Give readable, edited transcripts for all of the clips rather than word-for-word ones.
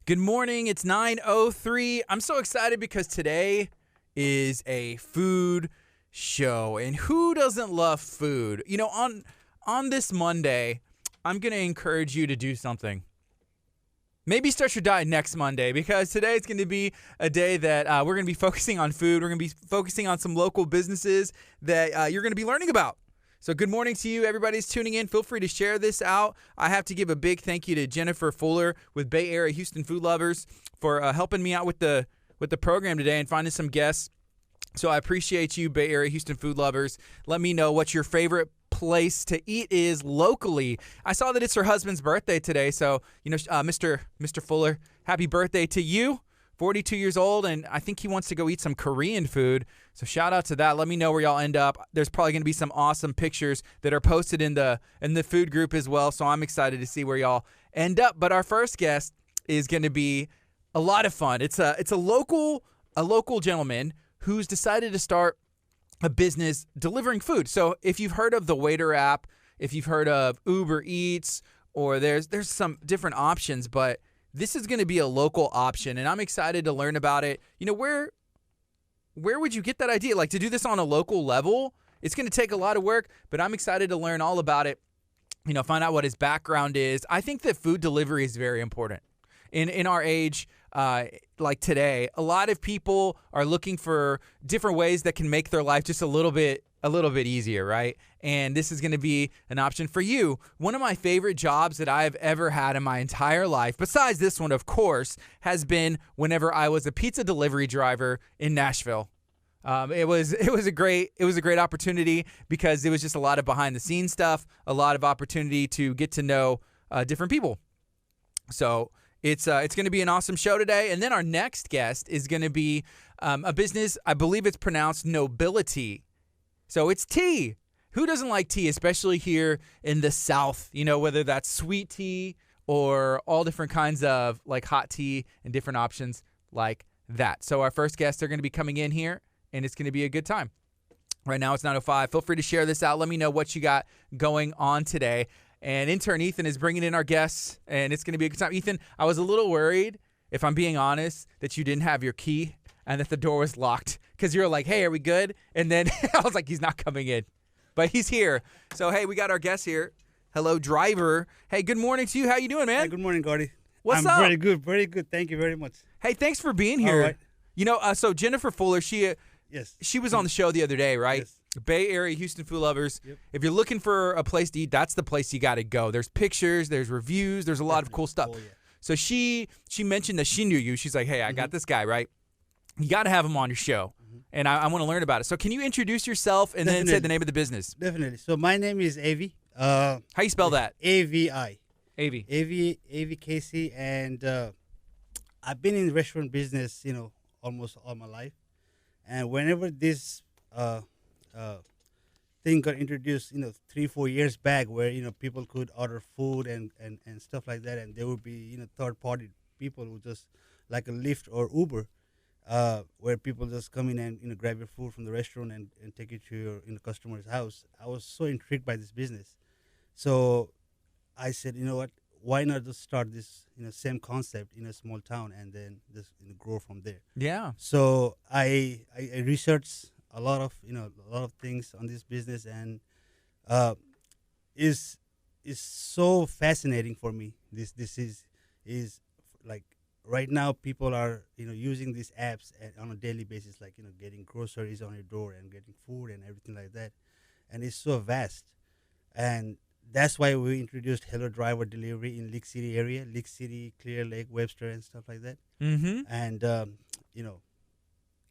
Good morning. It's 9:03. I'm so excited because today is a food show. And who doesn't love food? You know, on this Monday, I'm going to encourage you to do something. Maybe start your diet next Monday, because today is going to be a day that we're going to be focusing on food. We're going to be focusing on some local businesses that you're going to be learning about. So good morning to you. Everybody's tuning in. Feel free to share this out. I have to give a big thank you to Jennifer Fuller with Bay Area Houston Food Lovers for helping me out with the program today and finding some guests. So I appreciate you, Bay Area Houston Food Lovers. Let me know what your favorite place to eat is locally. I saw that it's her husband's birthday today. So, Mr. Fuller, happy birthday to you. 42 years old, and I think he wants to go eat some Korean food. So shout out to that. Let me know where y'all end up. There's probably going to be some awesome pictures that are posted in the food group as well. So I'm excited to see where y'all end up. But our first guest is going to be a lot of fun. It's a local gentleman who's decided to start a business delivering food. So if you've heard of the Waiter app, if you've heard of Uber Eats, or there's some different options, but this is going to be a local option, and I'm excited to learn about it. You know, where would you get that idea? Like, to do this on a local level, it's going to take a lot of work, but I'm excited to learn all about it, find out what his background is. I think that food delivery is very important. In our age, like today, a lot of people are looking for different ways that can make their life just a little bit easier, right? And this is going to be an option for you. One of my favorite jobs that I've ever had in my entire life, besides this one, of course, has been whenever I was a pizza delivery driver in Nashville. It was a great opportunity because it was just a lot of behind the scenes stuff, a lot of opportunity to get to know different people. So it's going to be an awesome show today. And then our next guest is going to be a business, I believe it's pronounced Nobility. So it's tea. Who doesn't like tea, especially here in the South? Whether that's sweet tea or all different kinds of like hot tea and different options like that. So our first guests are going to be coming in here, and it's going to be a good time. Right now it's 9:05. Feel free to share this out. Let me know what you got going on today. And intern Ethan is bringing in our guests, and it's going to be a good time. Ethan, I was a little worried, if I'm being honest, that you didn't have your key and that the door was locked, because you were like, hey, are we good? And then I was like, he's not coming in. But he's here. So, hey, we got our guest here. Hello, driver. Hey, good morning to you. How you doing, man? Hey, good morning, Gordy. What's up? up? Very good, very good. Thank you very much. Hey, thanks for being here. All right. So Jennifer Fuller, she was on the show the other day, right? Yes. Bay Area Houston Food Lovers. Yep. If you're looking for a place to eat, that's the place you got to go. There's pictures, there's reviews, there's a lot of cool stuff. Oh, yeah. So she mentioned that she knew you. She's like, hey, I got this guy, right? You got to have him on your show. And I want to learn about it. So can you introduce yourself and then say the name of the business? Definitely. So my name is Avi. How you spell that? AVI. Avi. AVKC. And I've been in the restaurant business, almost all my life. And whenever this thing got introduced, 3-4 years back, where, people could order food and stuff like that, and there would be, third-party people who just like a Lyft or Uber, where people just come in and grab your food from the restaurant and take it to your customer's house. I was so intrigued by this business, so I said, you know what? Why not just start this same concept in a small town and then just grow from there? Yeah. So I researched a lot of things on this business, and is so fascinating for me. This is like. Right now, people are using these apps on a daily basis, like getting groceries on your door and getting food and everything like that, and it's so vast, and that's why we introduced Hello Driver delivery in Lake City area, Lake City, Clear Lake, Webster, and stuff like that. Mm-hmm. And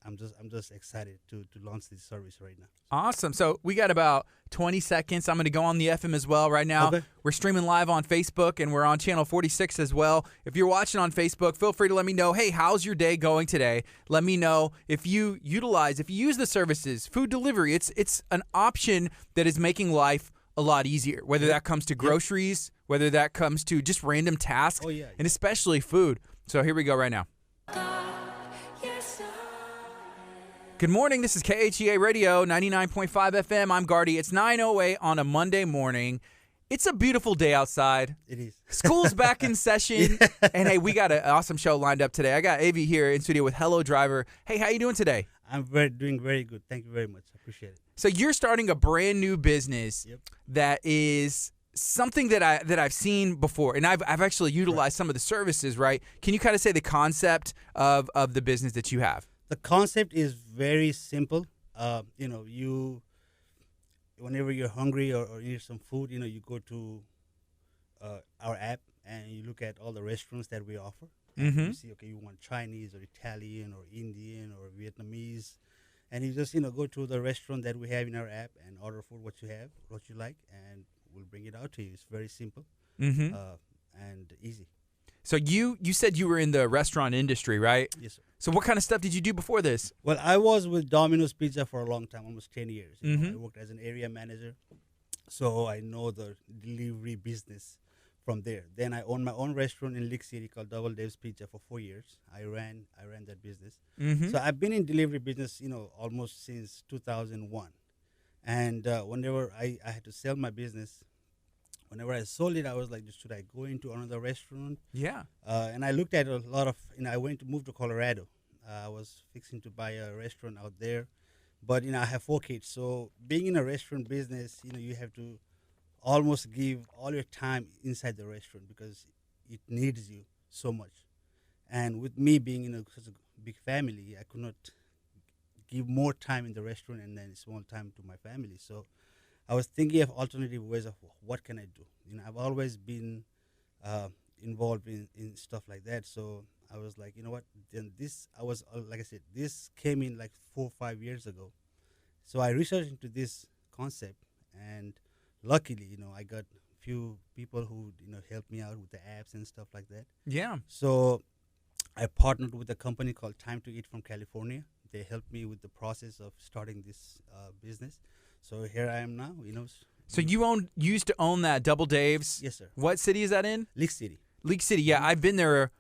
I'm just excited to launch this service right now. Awesome. So we got about 20 seconds. I'm going to go on the FM as well right now. Okay. We're streaming live on Facebook, and we're on channel 46 as well. If you're watching on Facebook, feel free to let me know, hey, how's your day going today? Let me know if you use the services, food delivery. It's an option that is making life a lot easier, whether that comes to groceries, whether that comes to just random tasks, and especially food. So here we go right now. Good morning. This is KHEA Radio 99.5 FM. I'm Gardy. It's 9:08 on a Monday morning, It's a beautiful day outside. It is. School's back in session. And hey, we got an awesome show lined up today. I got Avi here in studio with Hello Driver. Hey, how you doing today? I'm doing very good. Thank you very much. I appreciate it. So you're starting a brand new business that is something that I've seen before, and I've actually utilized some of the services, right? Can you kind of say the concept of the business that you have? The concept is very simple. Whenever you're hungry or need some food, you go to our app and you look at all the restaurants that we offer. Mm-hmm. You see, okay, you want Chinese or Italian or Indian or Vietnamese, and you just go to the restaurant that we have in our app and order food what you like, and we'll bring it out to you. It's very simple and easy. So you said you were in the restaurant industry, right? Yes, sir. So what kind of stuff did you do before this? Well, I was with Domino's Pizza for a long time, almost 10 years. Mm-hmm. I worked as an area manager, so I know the delivery business from there. Then I owned my own restaurant in Lake City called Double Dave's Pizza for 4 years. I ran that business. Mm-hmm. So I've been in delivery business, almost since 2001. And whenever I had to sell my business, whenever I sold it, I was like, should I go into another restaurant? Yeah. And I looked at a lot of, I moved to Colorado. I was fixing to buy a restaurant out there. But, I have 4 kids. So being in a restaurant business, you have to almost give all your time inside the restaurant because it needs you so much. And with me being in such a big family, I could not give more time in the restaurant and then small time to my family. So I was thinking of alternative ways of what can I do. I've always been involved in stuff like that. So I was like, you know what? Then like I said, this came in like 4 or 5 years ago. So I researched into this concept, and luckily, I got a few people who helped me out with the apps and stuff like that. Yeah. So I partnered with a company called Time to Eat from California. They helped me with the process of starting this business. So here I am now, So you used to own that Double Dave's? Yes, sir. What city is that in? Lake City. Lake City. Yeah, I've been there,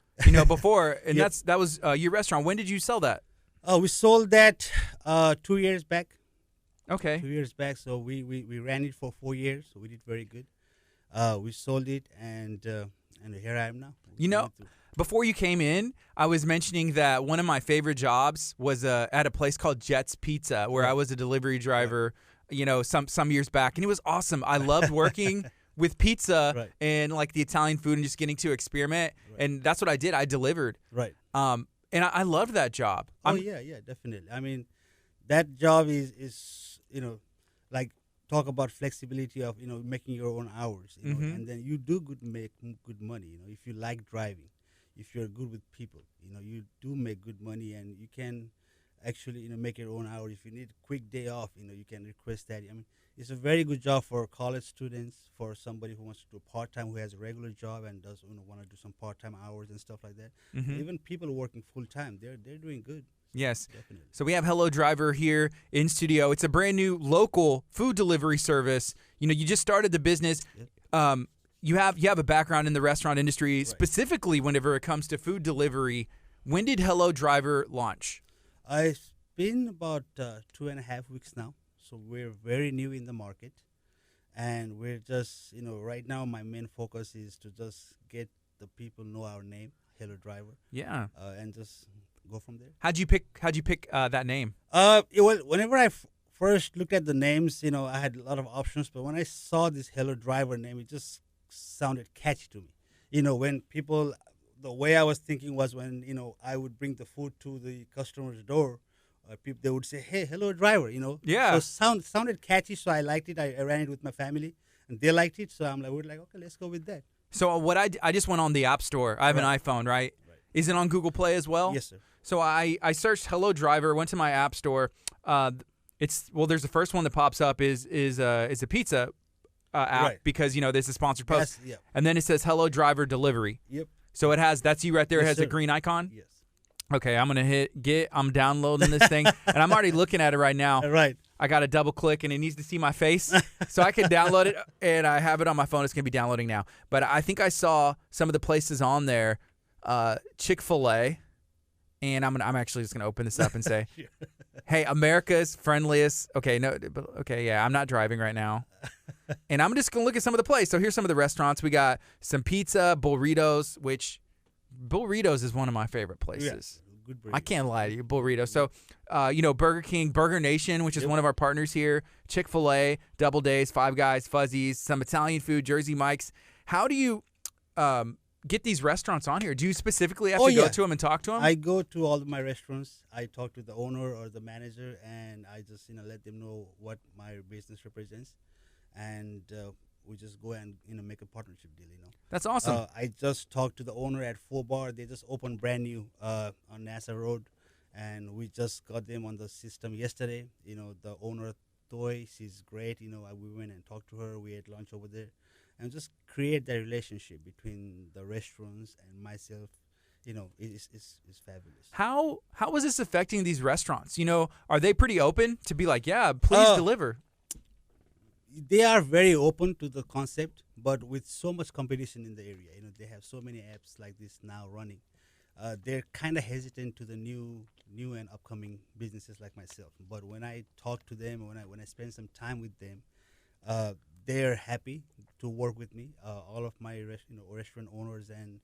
before, and Yep. that was your restaurant. When did you sell that? We sold that 2 years back. Okay. 2 years back. So we ran it for 4 years. So we did very good. We sold it, and here I am now. Before you came in, I was mentioning that one of my favorite jobs was at a place called Jet's Pizza, where I was a delivery driver. Some years back, and it was awesome. I loved working with pizza and like the Italian food and just getting to experiment. And that's what I did. I delivered. Right. And I loved that job. Yeah, definitely. I mean, that job is like talk about flexibility of making your own hours, and then you do make good money. If you like driving, if you're good with people, you do make good money, and you can actually make your own hours. If you need a quick day off, you can request that. I mean, it's a very good job for college students, for somebody who wants to do part-time, who has a regular job and does want to do some part-time hours and stuff like that. Mm-hmm. Even people working full-time, they're doing good. Yes. Definitely. So we have Hello Driver here in studio. It's a brand new local food delivery service. You just started the business. Yep. You have a background in the restaurant industry, specifically whenever it comes to food delivery. When did Hello Driver launch? It's been about 2.5 weeks now, so we're very new in the market, and we're just, right now my main focus is to just get the people know our name, Hello Driver. Yeah. And just go from there. How'd you pick that name? Well, whenever I first looked at the names, I had a lot of options, but when I saw this Hello Driver name, it just sounded catchy to me. When people, the way I was thinking was when, I would bring the food to the customer's door, people, they would say, hey, hello, driver, Yeah. So sounded catchy, so I liked it. I ran it with my family, and they liked it, so we're like, okay, let's go with that. So what I just went on the App Store. I have an iPhone, right? Is it on Google Play as well? Yes, sir. So I searched Hello Driver, went to my App Store. There's the first one that pops up is a pizza app because this is a sponsored post. Yes, yeah. And then it says Hello Driver Delivery. Yep. So that's you right there. It has Yes, a sir. green icon. Yes. Okay, I'm gonna hit get. I'm downloading this thing, and I'm already looking at it right now. Right. I got to double click, and it needs to see my face, so I can download it. And I have it on my phone. It's gonna be downloading now. But I think I saw some of the places on there, Chick-fil-A, and I'm actually just gonna open this up and say, "Hey, America's friendliest." Okay, no, but okay, yeah, I'm not driving right now. And I'm just going to look at some of the places. So here's some of the restaurants. We got some pizza, burritos, which burritos is one of my favorite places. Yeah, good burritos. I can't lie to you, burritos. So, Burger King, Burger Nation, which is one of our partners here, Chick-fil-A, Double Days, Five Guys, Fuzzies, some Italian food, Jersey Mike's. How do you get these restaurants on here? Do you specifically have to go to them and talk to them? I go to all of my restaurants. I talk to the owner or the manager, and I just let them know what my business represents, and we just go and make a partnership deal. That's awesome. I just talked to the owner at 4 Bar. They just opened brand new on NASA Road, and we just got them on the system yesterday. The owner Toy, she's great. We went and talked to her. We had lunch over there, and just create that relationship between the restaurants and myself. It's fabulous. How is this affecting these restaurants? Are they pretty open to be like, yeah, please deliver? They are very open to the concept, but with so much competition in the area, they have so many apps like this now running. They're kind of hesitant to the new and upcoming businesses like myself. But when I talk to them, when I spend some time with them, they're happy to work with me. All of my restaurant owners and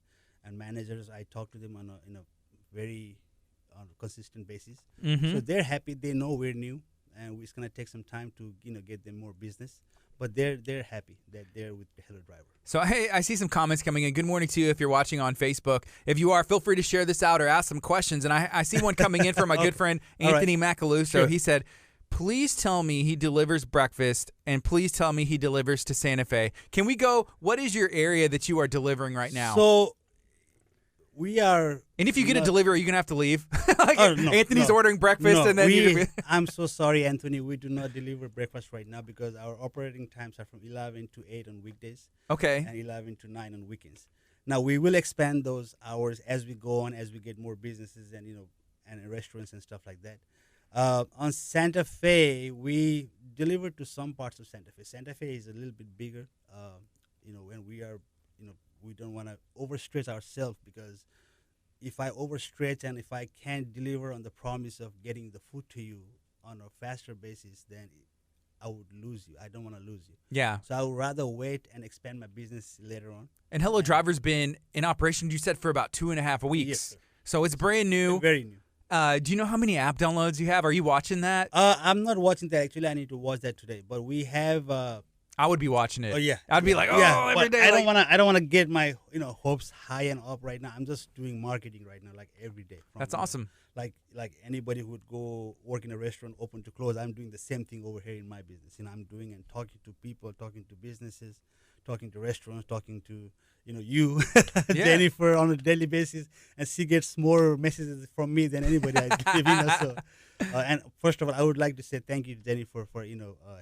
managers, I talk to them on a very consistent basis. Mm-hmm. So they're happy. They know we're new, and it's gonna take some time to get them more business. But they're happy that they're with Hello Driver. So hey, I see some comments coming in. Good morning to you if you're watching on Facebook. If you are, feel free to share this out or ask some questions. And I see one coming in from my good friend Anthony Macaluso. Sure. He said, please tell me he delivers breakfast, and please tell me he delivers to Santa Fe. Can we go? What is your area that you are delivering right now? So we are. And if you get a delivery, are you going to have to leave? No, Anthony's ordering breakfast, and then I'm so sorry, Anthony. We do not deliver breakfast right now because our operating times are from 11 to 8 on weekdays. Okay. And 11 to 9 on weekends. Now, we will expand those hours as we go on, as we get more businesses and, and restaurants and stuff like that. On Santa Fe, we deliver to some parts of Santa Fe. Santa Fe is a little bit bigger, when we are, we don't want to overstretch ourselves, because if I overstretch and if I can't deliver on the promise of getting the food to you on a faster basis, then I would lose you. I don't want to lose you. Yeah. So I would rather wait and expand my business later on. And Hello Driver's been in operation, you said, for about 2.5 weeks. Yes, sir. So it's brand new. Very new. Do you know how many app downloads you have? Are you watching that? I'm not watching that. Actually, I need to watch that today. But we have. I would be watching it. Oh yeah. I'd be like, every day. I don't wanna get my hopes high and up right now. I'm just doing marketing right now, like every day. That's awesome. Like anybody who would go work in a restaurant, open to close, I'm doing the same thing over here in my business. I'm doing and talking to people, talking to businesses, talking to restaurants, talking to you, Jennifer, on a daily basis, and she gets more messages from me than anybody I give. So, and first of all, I would like to say thank you to Jennifer for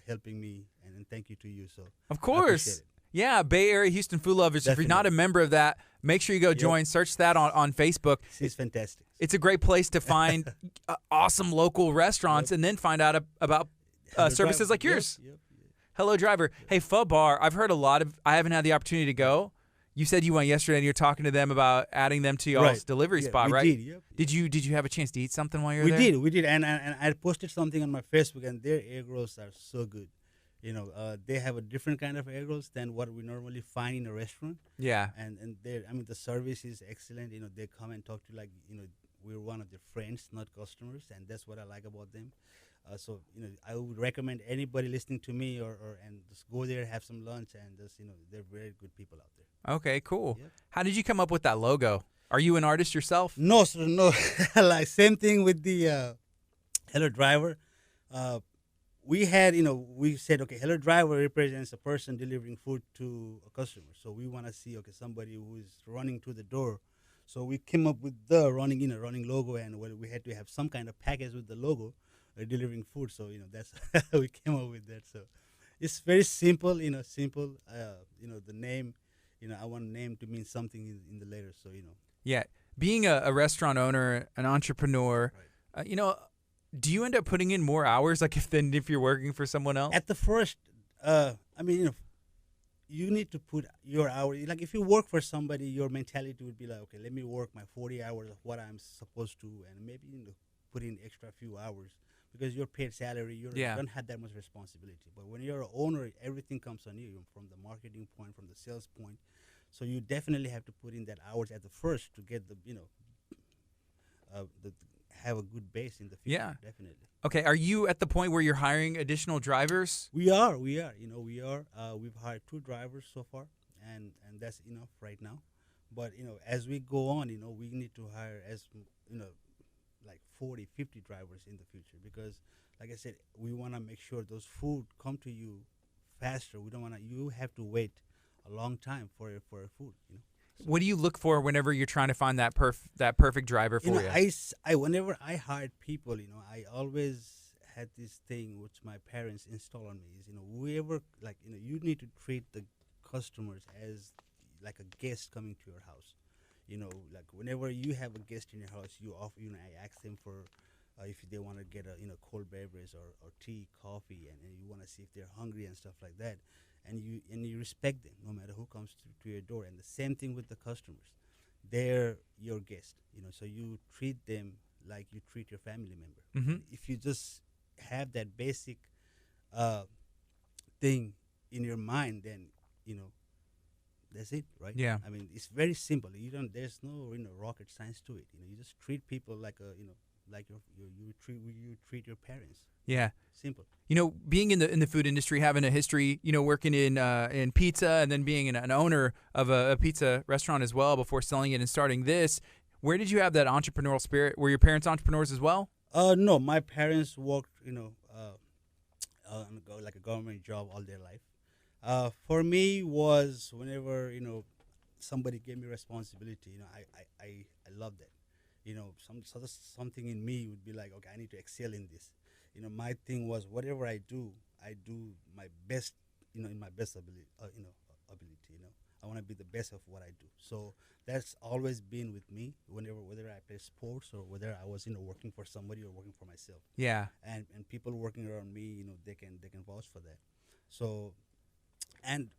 helping me, and thank you to you. So of course. Yeah, Bay Area Houston Food Lovers. Definitely. If you're not a member of that, make sure you go join. Search that on Facebook. She's fantastic. It's a great place to find awesome local restaurants and then find out about services like yours. Yep. Hello Driver. Hey, Pho Bar, I've heard a lot of, I haven't had the opportunity to go. You said you went yesterday and you're talking to them about adding them to y'all's delivery spot, right? Did, yep. Did you have a chance to eat something while you were there? We did. And I posted something on my Facebook, and their egg rolls are so good. They have a different kind of egg rolls than what we normally find in a restaurant. Yeah. And the service is excellent. They come and talk to we're one of their friends, not customers, and that's what I like about them. So I would recommend anybody listening to me and just go there, have some lunch, and just they're very good people out there. Okay, cool. Yep. How did you come up with that logo? Are you an artist yourself? No, sir, no. Like same thing with the Hello Driver. We had we said, okay, Hello Driver represents a person delivering food to a customer. So we want to see somebody who is running to the door. So we came up with the running logo, and we had to have some kind of package with the logo. Delivering food, so that's how we came up with that. So it's very simple, simple. The name, I want name to mean something in the letters. So Yeah, being a restaurant owner, an entrepreneur, right. Do you end up putting in more hours, than if you're working for someone else? At the first, you need to put your hours. Like if you work for somebody, your mentality would be like, okay, let me work my 40 hours of what I'm supposed to, and maybe put in extra few hours. because you're paid salary. You Yeah. don't have that much responsibility. But when you're an owner, everything comes on you from the marketing point, from the sales point. So you definitely have to put in that hours at the first to get the have a good base in the future. Yeah. Definitely. Okay, are you at the point where you're hiring additional drivers? We are. We are. We've hired 2 drivers so far, and that's enough right now. But as we go on, we need to hire like 40, 50 drivers in the future because, like I said, we want to make sure those food come to you faster. We don't want you have to wait a long time for a food. What do you look for whenever you're trying to find that perfect driver for you? I whenever I hired people, I always had this thing which my parents installed on me is, whoever, like, you need to treat the customers as like a guest coming to your house. Like whenever you have a guest in your house, you offer, I ask them for if they want to get a cold beverage or tea, coffee, and you want to see if they're hungry and stuff like that, and you respect them no matter who comes to your door. And the same thing with the customers, they're your guest, so you treat them like you treat your family member. Mhm. If you just have that basic thing in your mind, then that's it, right? Yeah. I mean, it's very simple. There's no rocket science to it. You just treat people like like you treat your parents. Yeah. Simple. Being in the food industry, having a history, working in pizza, and then being an owner of a pizza restaurant as well before selling it and starting this, where did you have that entrepreneurial spirit? Were your parents entrepreneurs as well? No, my parents worked, like a government job all their life. For me was whenever somebody gave me responsibility, I love that. Something in me would be like, okay, I need to excel in this. My thing was whatever I do my best, in my best ability. I want to be the best of what I do. So that's always been with me. Whether I play sports or whether I was working for somebody or working for myself. Yeah. And people working around me, they can vouch for that. So, and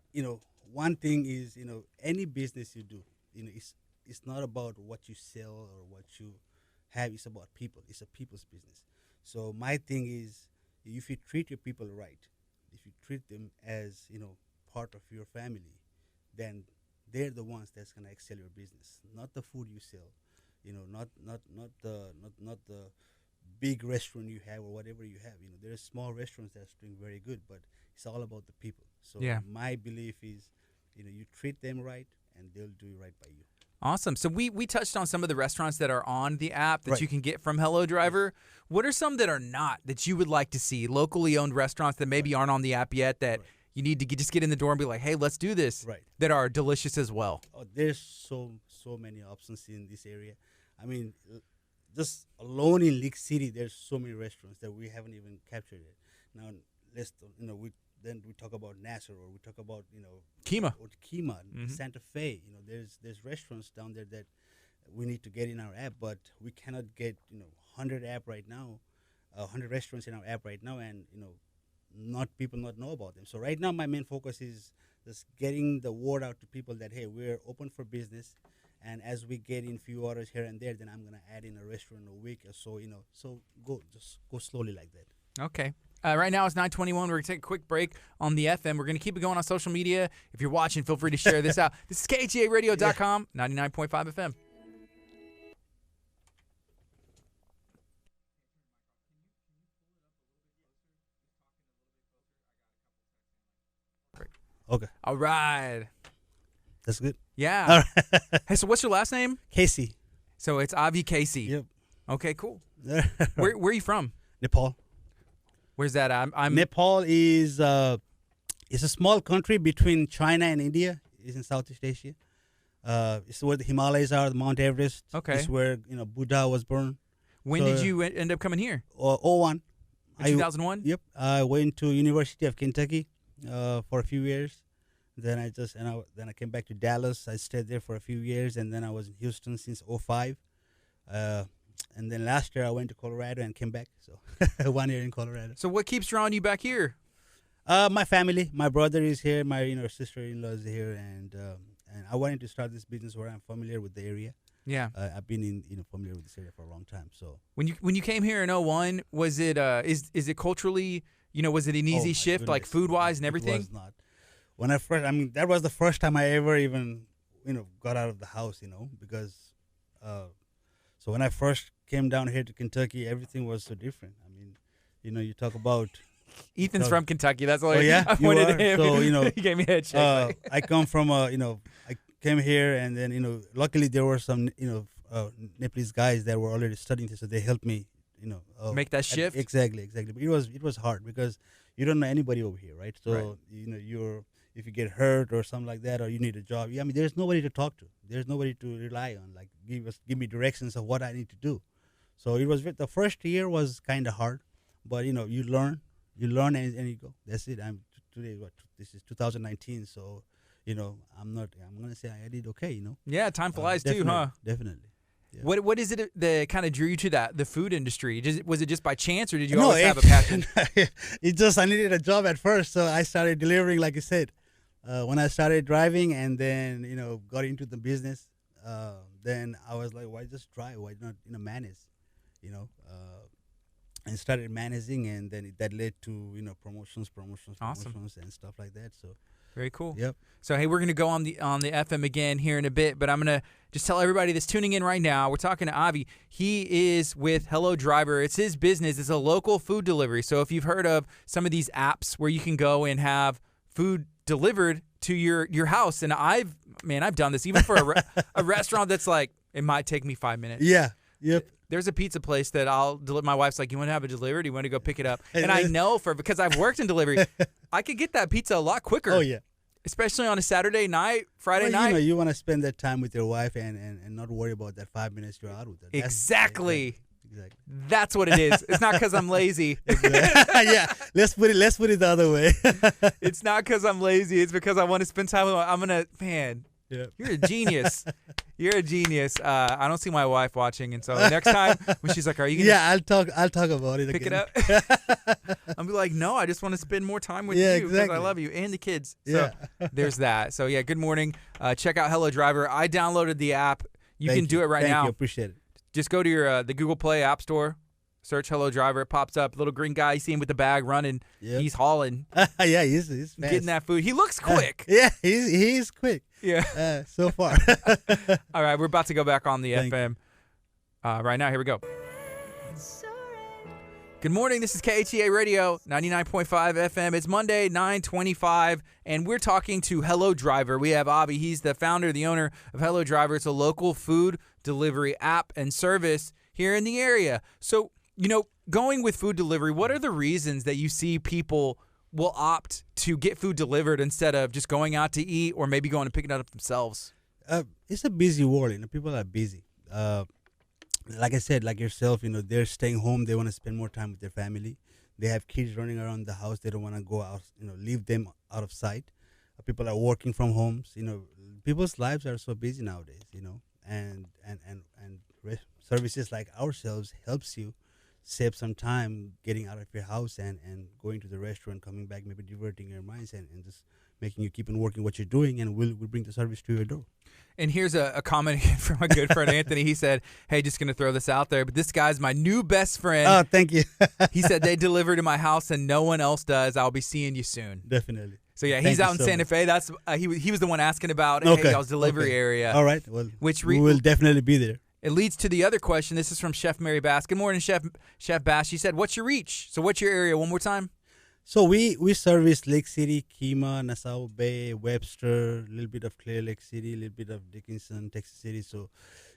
one thing is, any business you do, it's not about what you sell or what you have. It's about people. It's a people's business. So my thing is, if you treat your people right, if you treat them as part of your family, then they're the ones that's gonna excel your business, not the food you sell, not the big restaurant you have or whatever you have. There's small restaurants that's doing very good, but it's all about the people. So Yeah. my belief is, you treat them right, and they'll do right by you. Awesome. So we touched on some of the restaurants that are on the app that Right. you can get from Hello Driver. What are some that are not that you would like to see? Locally owned restaurants that maybe aren't on the app yet that Right. you need to just get in the door and be like, hey, let's do this. Right. That are delicious as well. Oh, there's so many options in this area. I mean, just alone in Lake City, there's so many restaurants that we haven't even captured it. Now, we talk about Nasser, or we talk about Kima. or Kima, Mhm. Santa Fe. There's restaurants down there that we need to get in our app, but we cannot get 100 app right now, 100 restaurants in our app right now, and people not know about them. So right now, my main focus is just getting the word out to people that, hey, we're open for business, and as we get in few orders here and there, then I'm gonna add in a restaurant a week or so. So go slowly like that. Okay. Right now it's 9:21. We're going to take a quick break on the FM. We're going to keep it going on social media. If you're watching, feel free to share this out. This is KHEARadio.com, 99.5 FM. Okay, All right. that's good. Yeah. Hey, so what's your last name? Casey. So it's Avi Casey. Yep. Okay, cool. Where are you from? Nepal. Where's that? I'm Nepal is it's a small country between China and India. It's in Southeast Asia. It's where the Himalayas are, the Mount Everest. Okay. It's where Buddha was born. When So, did you end up coming here? 01. In 2001? Yep. I went to University of Kentucky for a few years. Then I came back to Dallas. I stayed there for a few years, and then I was in Houston since 05. And then last year I went to Colorado and came back. So 1 year in Colorado. So what keeps drawing you back here? My family, my brother is here, my sister-in-law is here, and I wanted to start this business where I'm familiar with the area. Yeah. I've been familiar with this area for a long time. So When you came here in '01, was it is it culturally, was it an easy my shift, like goodness, food wise and it everything? was not. When I first, I mean, that was the first time I ever even got out of the house. Because so when I first came down here to Kentucky, everything was so different. I mean, you talk about. Ethan's from Kentucky. That's all. Oh yeah, I pointed at him. So he gave me a head shake. I come from I came here, and then luckily there were some Nepalese guys that were already studying this, so they helped me Make that shift. Exactly. But it was hard because you don't know anybody over here, right? So Right. if you get hurt or something like that, or you need a job, I mean, there's nobody to talk to. There's nobody to rely on. Like give me directions of what I need to do. So it was the first year was kind of hard, but you learn and you go. That's it. Today. This is 2019, so I'm gonna say I did okay. Yeah, time flies too, huh? Definitely. Yeah. What is it that kind of drew you to the food industry? Was it just by chance, or did you No, always have a passion? I needed a job at first, so I started delivering, like you said. When I started driving, and then got into the business, then I was like, why just drive? Why not manage? And started managing, and then that led to promotions, Awesome. and stuff like that. So Very cool. yep. So hey, we're gonna go on the FM again here in a bit, but I'm gonna just tell everybody that's tuning in right now. We're talking to Avi. He is with Hello Driver. It's his business. It's a local food delivery. So if you've heard of some of these apps where you can go and have food delivered to your house, and I've done this even for a restaurant that's like, it might take me 5 minutes. Yeah. Yep. There's a pizza place that I'll deliver. My wife's like, you want to have it delivered? You want to go pick it up? And I know because I've worked in delivery, I could get that pizza a lot quicker. Oh yeah. Especially on a Saturday night, Friday night. You want to spend that time with your wife and not worry about that 5 minutes you're out with her. Exactly. Exactly. That's what it is. It's not because I'm lazy. Yeah. Let's put it the other way. It's not because I'm lazy. It's because I want to spend time with Yeah. You're a genius. You're a genius. I don't see my wife watching, and so next time when she's like, "Are you gonna Yeah, I'll talk about it pick again. it up?" I'll be like, "No, I just want to spend more time with you because I exactly. love you and the kids." So Yeah. there's that. So yeah, good morning. Check out Hello Driver. I downloaded the app. You can do it right Thank now. you. Appreciate it. Just go to your the Google Play App Store. Search Hello Driver. It pops up. Little green guy. You see him with the bag running. Yep. He's hauling, Yeah, he's fast. getting that food. He looks quick. Yeah, he's quick. Yeah. So far. All right, we're about to go back on the Thank FM right now. Here we go. Good morning. This is KHEA Radio, 99.5 FM. It's Monday, 9:25, and we're talking to Hello Driver. We have Avi. He's the founder, the owner of Hello Driver. It's a local food delivery app and service here in the area. So, going with food delivery, what are the reasons that you see people will opt to get food delivered instead of just going out to eat or maybe going and picking it up themselves? It's a busy world. People are busy. Like I said, like yourself, they're staying home. They want to spend more time with their family. They have kids running around the house. They don't want to go out, leave them out of sight. People are working from homes. People's lives are so busy nowadays, and services like ourselves helps you save some time getting out of your house and going to the restaurant, coming back, maybe diverting your minds and just making you keep on working what you're doing, and we'll bring the service to your door. And here's a comment from my good friend Anthony. He said, hey, just going to throw this out there, but this guy's my new best friend. Oh, thank you. He said they deliver to my house and no one else does. I'll be seeing you soon. Definitely. So yeah, Thank he's you out in so Santa much. Fe. That's he was the one asking about Okay. y'all's delivery Okay. area. All right. Well, Which we will definitely be there. It leads to the other question. This is from Chef Mary Bass. Good morning, Chef Bass. She said, what's your reach? So what's your area? One more time. So we service Lake City, Kima, Nassau Bay, Webster, a little bit of Clear Lake City, a little bit of Dickinson, Texas City. So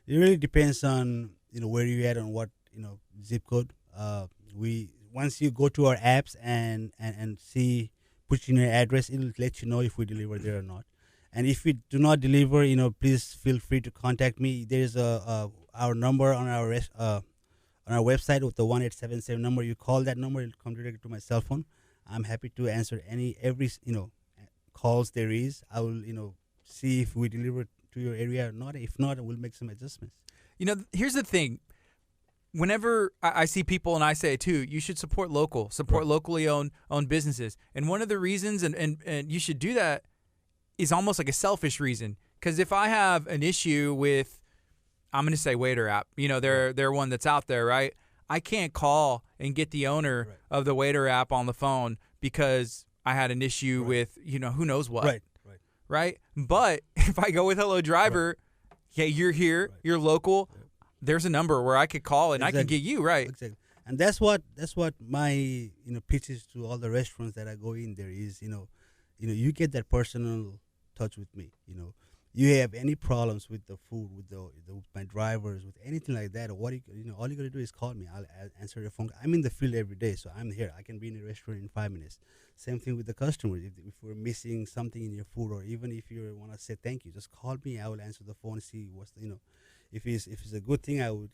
it really depends on where you at and what zip code. Once you go to our apps and see, put in your address, it'll let you know if we deliver there or not. And if we do not deliver, please feel free to contact me. There's our number on our website with the 1877 number. You call that number, it'll come directly to my cell phone. I'm happy to answer every calls there is. I will see if we deliver to your area or not. If not, we'll make some adjustments. Here's the thing. Whenever I see people, and I say it too, you should support local, support locally owned businesses. And one of the reasons, and you should do that, is almost like a selfish reason. Because if I have an issue with I'm going to say waiter app. You know, they're one that's out there, right? I can't call and get the owner of the waiter app on the phone because I had an issue with, you know, who knows what. Right? But if I go with Hello Driver, yeah, you're here, you're local. There's a number where I could call and I can get you, right? Exactly. And that's what my pitch is to all the restaurants that I go in there is, you get that personal touch with me. You have any problems with the food, with my drivers, with anything like that, or all you gotta do is call me. I'll answer the phone. I'm in the field every day, so I'm here. I can be in a restaurant in 5 minutes. Same thing with the customers. If we're missing something in your food, or even if you want to say thank you, just call me. I will answer the phone, see what's if it's a good thing, I would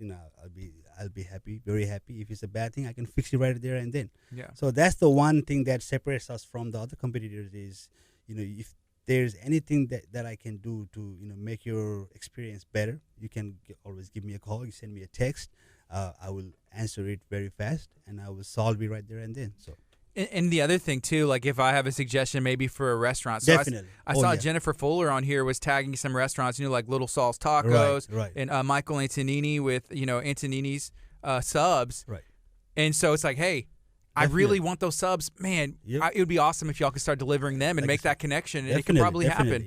I'll be happy, very happy. If it's a bad thing, I can fix it right there and then. Yeah. So that's the one thing that separates us from the other competitors is, if there's anything that I can do to make your experience better, you can always give me a call. You send me a text. I will answer it very fast, and I will solve it right there and then. So. And the other thing too, like if I have a suggestion maybe for a restaurant, so definitely. I saw Jennifer Fuller on here was tagging some restaurants, like Little Saul's Tacos, and Michael Antonini with Antonini's subs, right? And so it's like, hey. Definitely. I really want those subs, man. Yep. It would be awesome if y'all could start delivering them and make that connection, and it could probably happen.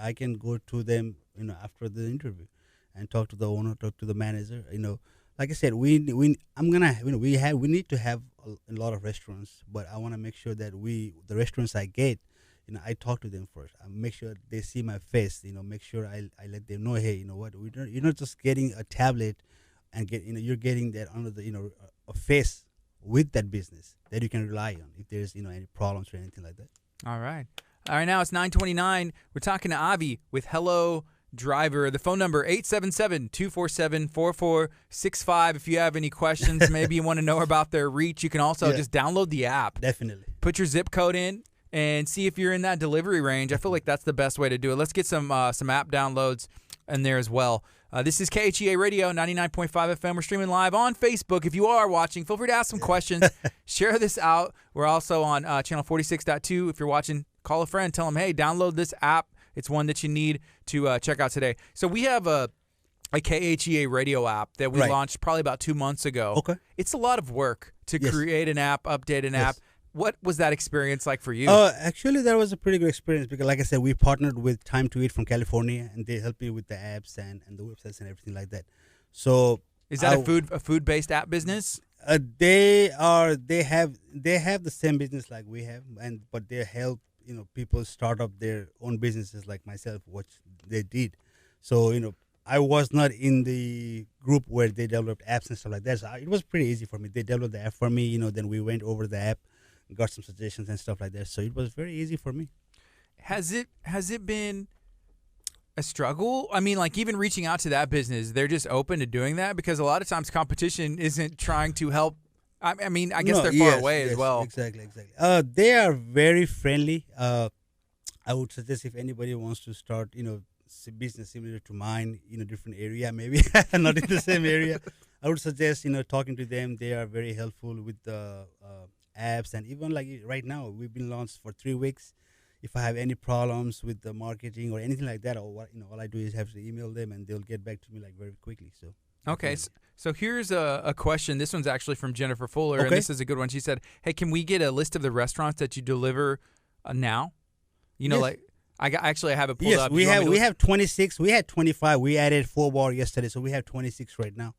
I can go to them, after the interview, and talk to the owner, talk to the manager. Like I said, we need to have a lot of restaurants, but I want to make sure that the restaurants I get, I talk to them first. I make sure they see my face. Make sure I let them know, hey, what you're not just getting a tablet, and you're getting that under the a face with that business that you can rely on if there's any problems or anything like that. All right, now it's 9:29. We're talking to Avi with Hello Driver. The phone number 877-247-4465. If you have any questions, maybe you want to know about their reach, you can also just download the app. Definitely. Put your zip code in and see if you're in that delivery range. I feel like that's the best way to do it. Let's get some app downloads in there as well. This is KHEA Radio, 99.5 FM. We're streaming live on Facebook. If you are watching, feel free to ask some questions. Share this out. We're also on channel 46.2. If you're watching, call a friend. Tell them, hey, download this app. It's one that you need to check out today. So we have a KHEA Radio app that we launched probably about 2 months ago. Okay. It's a lot of work to create an app, update an app. What was that experience like for you? Actually, that was a pretty good experience because, like I said, we partnered with Time to Eat from California, and they helped me with the apps and the websites and everything like that. So, is that a food-based app business? They have the same business like we have, but they help people start up their own businesses like myself, what they did. So I was not in the group where they developed apps and stuff like that. So it was pretty easy for me. They developed the app for me. Then we went over the app. Got some suggestions and stuff like that, so it was very easy for me. Has it been a struggle? I mean, like even reaching out to that business, they're just open to doing that because a lot of times competition isn't trying to help. I mean, I guess they're far away as well. Exactly. They are very friendly. I would suggest if anybody wants to start, business similar to mine in a different area, maybe not in the same area, I would suggest talking to them. They are very helpful with the apps, and even like right now we've been launched for 3 weeks. If I have any problems with the marketing or anything like that, or all I do is have to email them and they'll get back to me like very quickly. So okay, so here's a question. This one's actually from Jennifer Fuller, and this is a good one. She said, hey, can we get a list of the restaurants that you deliver now? Like I have it pulled up. We have 26. We had 25. We added 4 more yesterday, so we have 26 right now,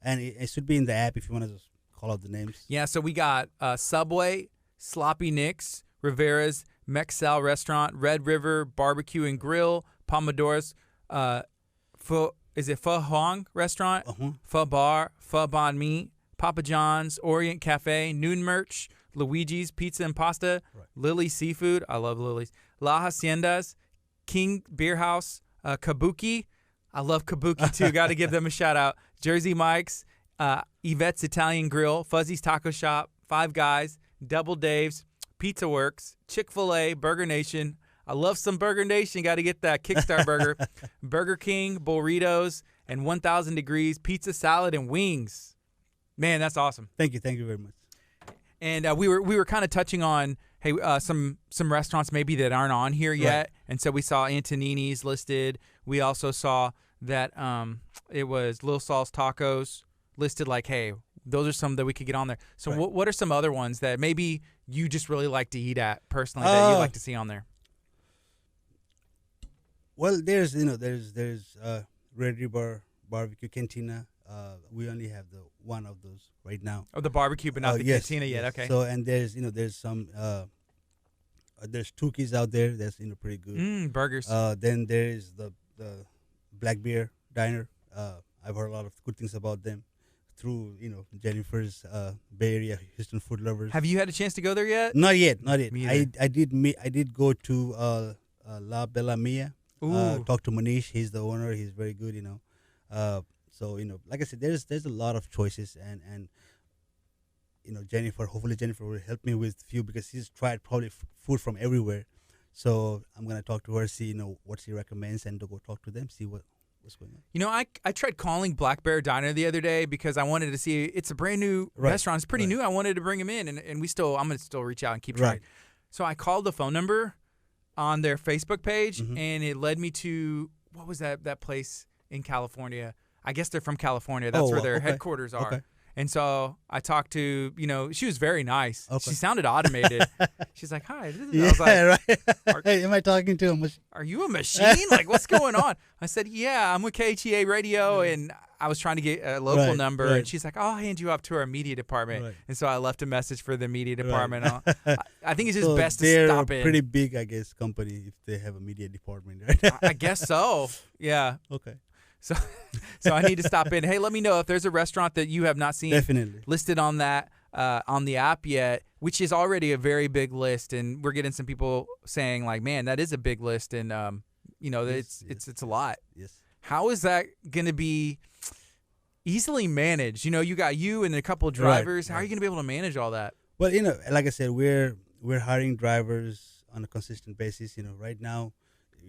and it should be in the app if you want to just call out the names. Yeah, so we got Subway, Sloppy Nick's, Rivera's, Mexcel Restaurant, Red River Barbecue and Grill, Pomodoros, Pho Hoang Restaurant, Pho Bar, Pho Banh Mi, Papa John's, Orient Cafe, Noon Merch, Luigi's Pizza and Pasta, Lily's Seafood, I love Lily's, La Haciendas, King Beer House, Kabuki, I love Kabuki too, got to give them a shout out, Jersey Mike's, Yvette's Italian Grill, Fuzzy's Taco Shop, Five Guys, Double Dave's, Pizza Works, Chick-fil-A, Burger Nation. I love some Burger Nation. Got to get that Kickstart burger. Burger King, Burritos, and 1000 Degrees Pizza, Salad, and Wings. Man, that's awesome. Thank you very much. And we were kind of touching on some restaurants maybe that aren't on here yet, and so we saw Antonini's listed. We also saw that it was Lil Saul's Tacos listed like, hey, those are some that we could get on there. So Right. what are some other ones that maybe you just really like to eat at personally that you'd like to see on there? Well, there's Red River Barbecue Cantina. We only have the one of those right now. Oh, the barbecue, but not the Yes, cantina yet. yes. Okay. So and there's some there's Tukis out there that's pretty good. Burgers. Then there is the Black Bear Diner. I've heard a lot of good things about them through Jennifer's Bay Area Houston food lovers. Have you had a chance to go there yet? Not yet, not yet. Me I did go to La Bella Mia. Ooh. Talk to Manish. He's the owner. He's very good. So like I said, there's a lot of choices, and Jennifer. Hopefully, Jennifer will help me with few because she's tried probably food from everywhere. So I'm gonna talk to her, see what she recommends, and to go talk to them, see what's going on. I tried calling Black Bear Diner the other day because I wanted to see. It's a brand new restaurant. It's pretty new. I wanted to bring him in, and I'm gonna still reach out and keep trying. Right. So I called the phone number on their Facebook page, Mhm. and it led me to what was that place in California? I guess they're from California. That's where their okay. headquarters are. Okay. And so I talked to, she was very nice. Okay. She sounded automated. She's like, hi. I Yeah, was like, right. Hey, am I talking to him? are you a machine? Like, what's going on? I said, yeah, I'm with KHEA Radio, and I was trying to get a local number. right. And she's like, I'll hand you off to our media department. Right. And so I left a message for the media Right. department. I think it's just So best to they're stop a in. pretty big, I guess, company if they have a media department, right? I guess so. Yeah. Okay. So I need to stop in. Hey, let me know if there's a restaurant that you have not seen Definitely. listed on that on the app yet, which is already a very big list, and we're getting some people saying like, man, that is a big list, and Yes, it's a lot. Yes. How is that going to be easily managed? You got you and a couple of drivers. How are you going to be able to manage all that? Well, like I said, we're hiring drivers on a consistent basis. Right now,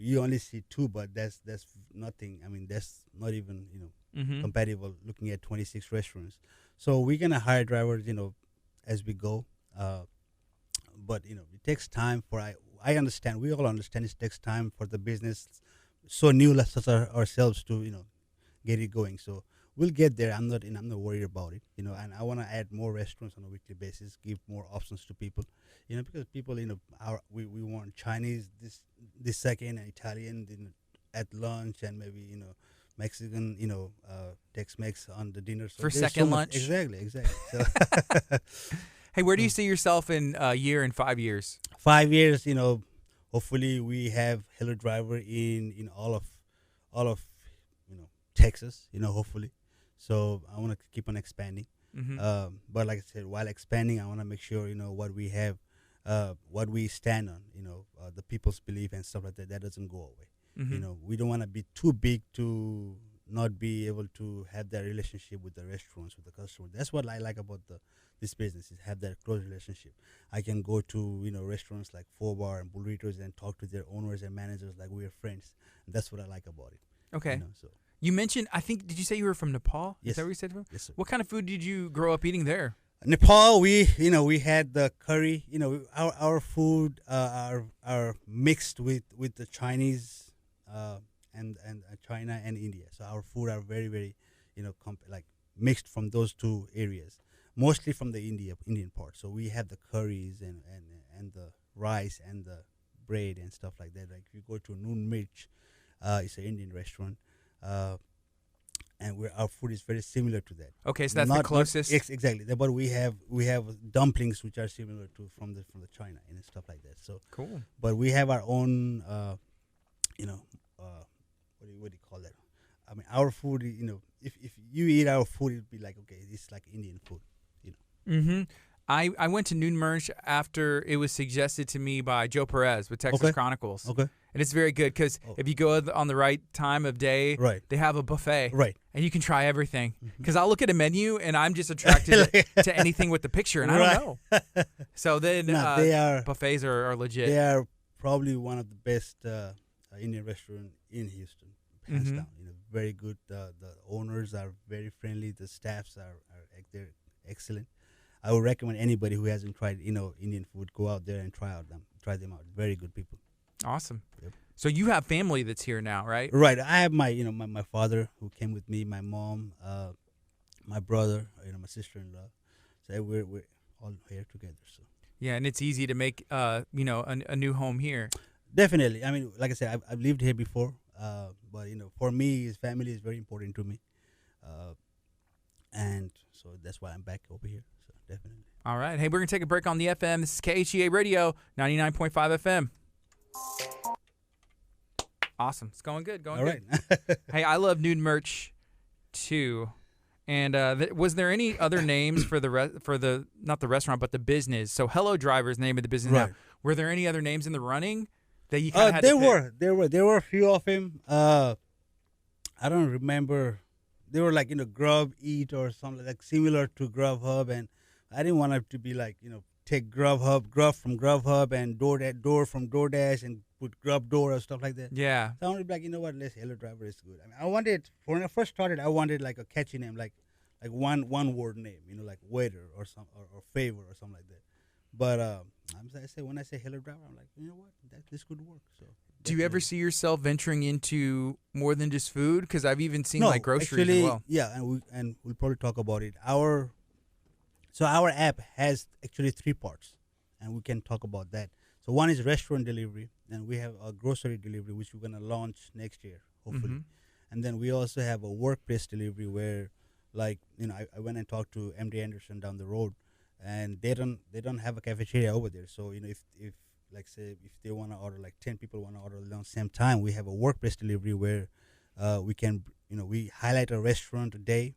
you only see two, but that's nothing. I mean, that's not even Mm-hmm. compatible. Looking at 26 restaurants, so we're gonna hire drivers, as we go. But it takes time for I understand. We all understand it takes time for the business so new such as ourselves to get it going. So we'll get there. I'm not worried about it. And I want to add more restaurants on a weekly basis, give more options to people. Because people we want Chinese this second, and Italian at lunch, and maybe Mexican Tex-Mex on the dinner. So For there's second so lunch. Exactly. So Hey, where do you see yourself in a year and 5 years? 5 years, hopefully we have Hello Driver in all of Texas, hopefully. So I want to keep on expanding. Mm-hmm. But like I said, while expanding, I want to make sure what we have, what we stand on, the people's belief and stuff like that doesn't go away. Mm-hmm. We don't want to be too big to not be able to have that relationship with the restaurants, with the customer. That's what I like about this business, is have that close relationship. I can go to restaurants like Four Bar and Burritos and talk to their owners and managers like we're friends. And that's what I like about it. Okay. So You mentioned, did you say you were from Nepal? Yes. Is that where you said from? yes, sir. What kind of food did you grow up eating there? Nepal, we had the curry. Our food are mixed with the Chinese and China and India. So our food are very very like mixed from those two areas. Mostly from the Indian part. So we have the curries and the rice and the bread and stuff like that. Like if you go to Noon Mirch, it's an Indian restaurant. And our food is very similar to that. Okay, so that's the closest. Exactly. But we have dumplings which are similar to from the China and stuff like that. So Cool. but we have our own what do you call that? I mean, our food, if you eat our food, it'd be like, okay, it's like Indian food. Mm-hmm. I went to Noon Merch after it was suggested to me by Joe Perez with Texas Okay. Chronicles. Okay. And it's very good because if you go on the right time of day, Right. they have a buffet. Right. And you can try everything. Because I'll look at a menu and I'm just attracted to anything with the picture, and I don't know. So then No, buffets are legit. they are probably one of the best Indian restaurant in Houston, hands Mhm. down. Very good. The owners are very friendly. The staffs are they're excellent. I would recommend anybody who hasn't tried Indian food, go out there and try them out. Very good people. Awesome. Yep. So you have family that's here now, right? Right. I have my my father who came with me, my mom, my brother, my sister-in-law. So we're all here together. So Yeah, and it's easy to make a new home here. definitely. I mean, like I said, I've lived here before, but for me, his family is very important to me, uh, and so that's why I'm back over here. So definitely. All right. Hey, we're going to take a break on the FM. This is KHEA Radio, 99.5 FM. Awesome. It's going good. Going All good. right. Hey, I love nude merch too. And was there any other names for the not the restaurant but the business? So Hello Driver's the name of the business Right. now. Were there any other names in the running that you kind of had to pick? There were a few of them. I don't remember. They were like Grub Eat or something like similar to Grubhub, and I didn't want it to be like take Grub from Grubhub and Door from DoorDash and put Grub Door or stuff like that. Yeah. So I wanted to be like, what, let's Hello Driver is good. I mean, I wanted when I first started, I wanted like a catchy name, like one word name, like waiter or or favor or something like that. But I say when I say Hello Driver, I'm like, you know what, this could work. So. Do you ever see yourself venturing into more than just food? Because I've even seen like groceries actually, as well. Yeah, and we'll probably talk about it. Our app has actually 3 parts, and we can talk about that. So one is restaurant delivery, and we have a grocery delivery, which we're gonna launch next year, hopefully. Mm-hmm. And then we also have a workplace delivery where, like, I went and talked to MD Anderson down the road, and they don't have a cafeteria over there. So if like say if they want to order, like 10 people want to order at the same time, we have a workplace delivery where we can we highlight a restaurant a day,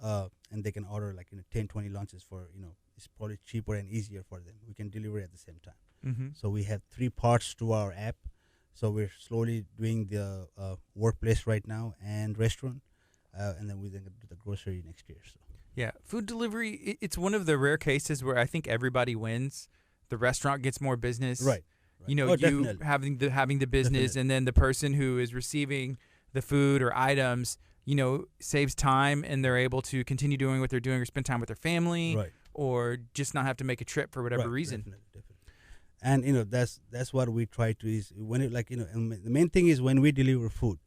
and they can order like 10, 20 lunches for it's probably cheaper and easier for them. We can deliver at the same time. Mm-hmm. So we have 3 parts to our app. So we're slowly doing the workplace right now and restaurant, and then we're going to do the grocery next year. So Yeah, food delivery, it's one of the rare cases where I think everybody wins. The restaurant gets more business. right. You know, definitely. having the business, Definitely. and then the person who is receiving the food or items, saves time, and they're able to continue doing what they're doing or spend time with their family, Right. or just not have to make a trip for whatever Right, reason. Definitely. And that's what we try to is when it and the main thing is when we deliver food.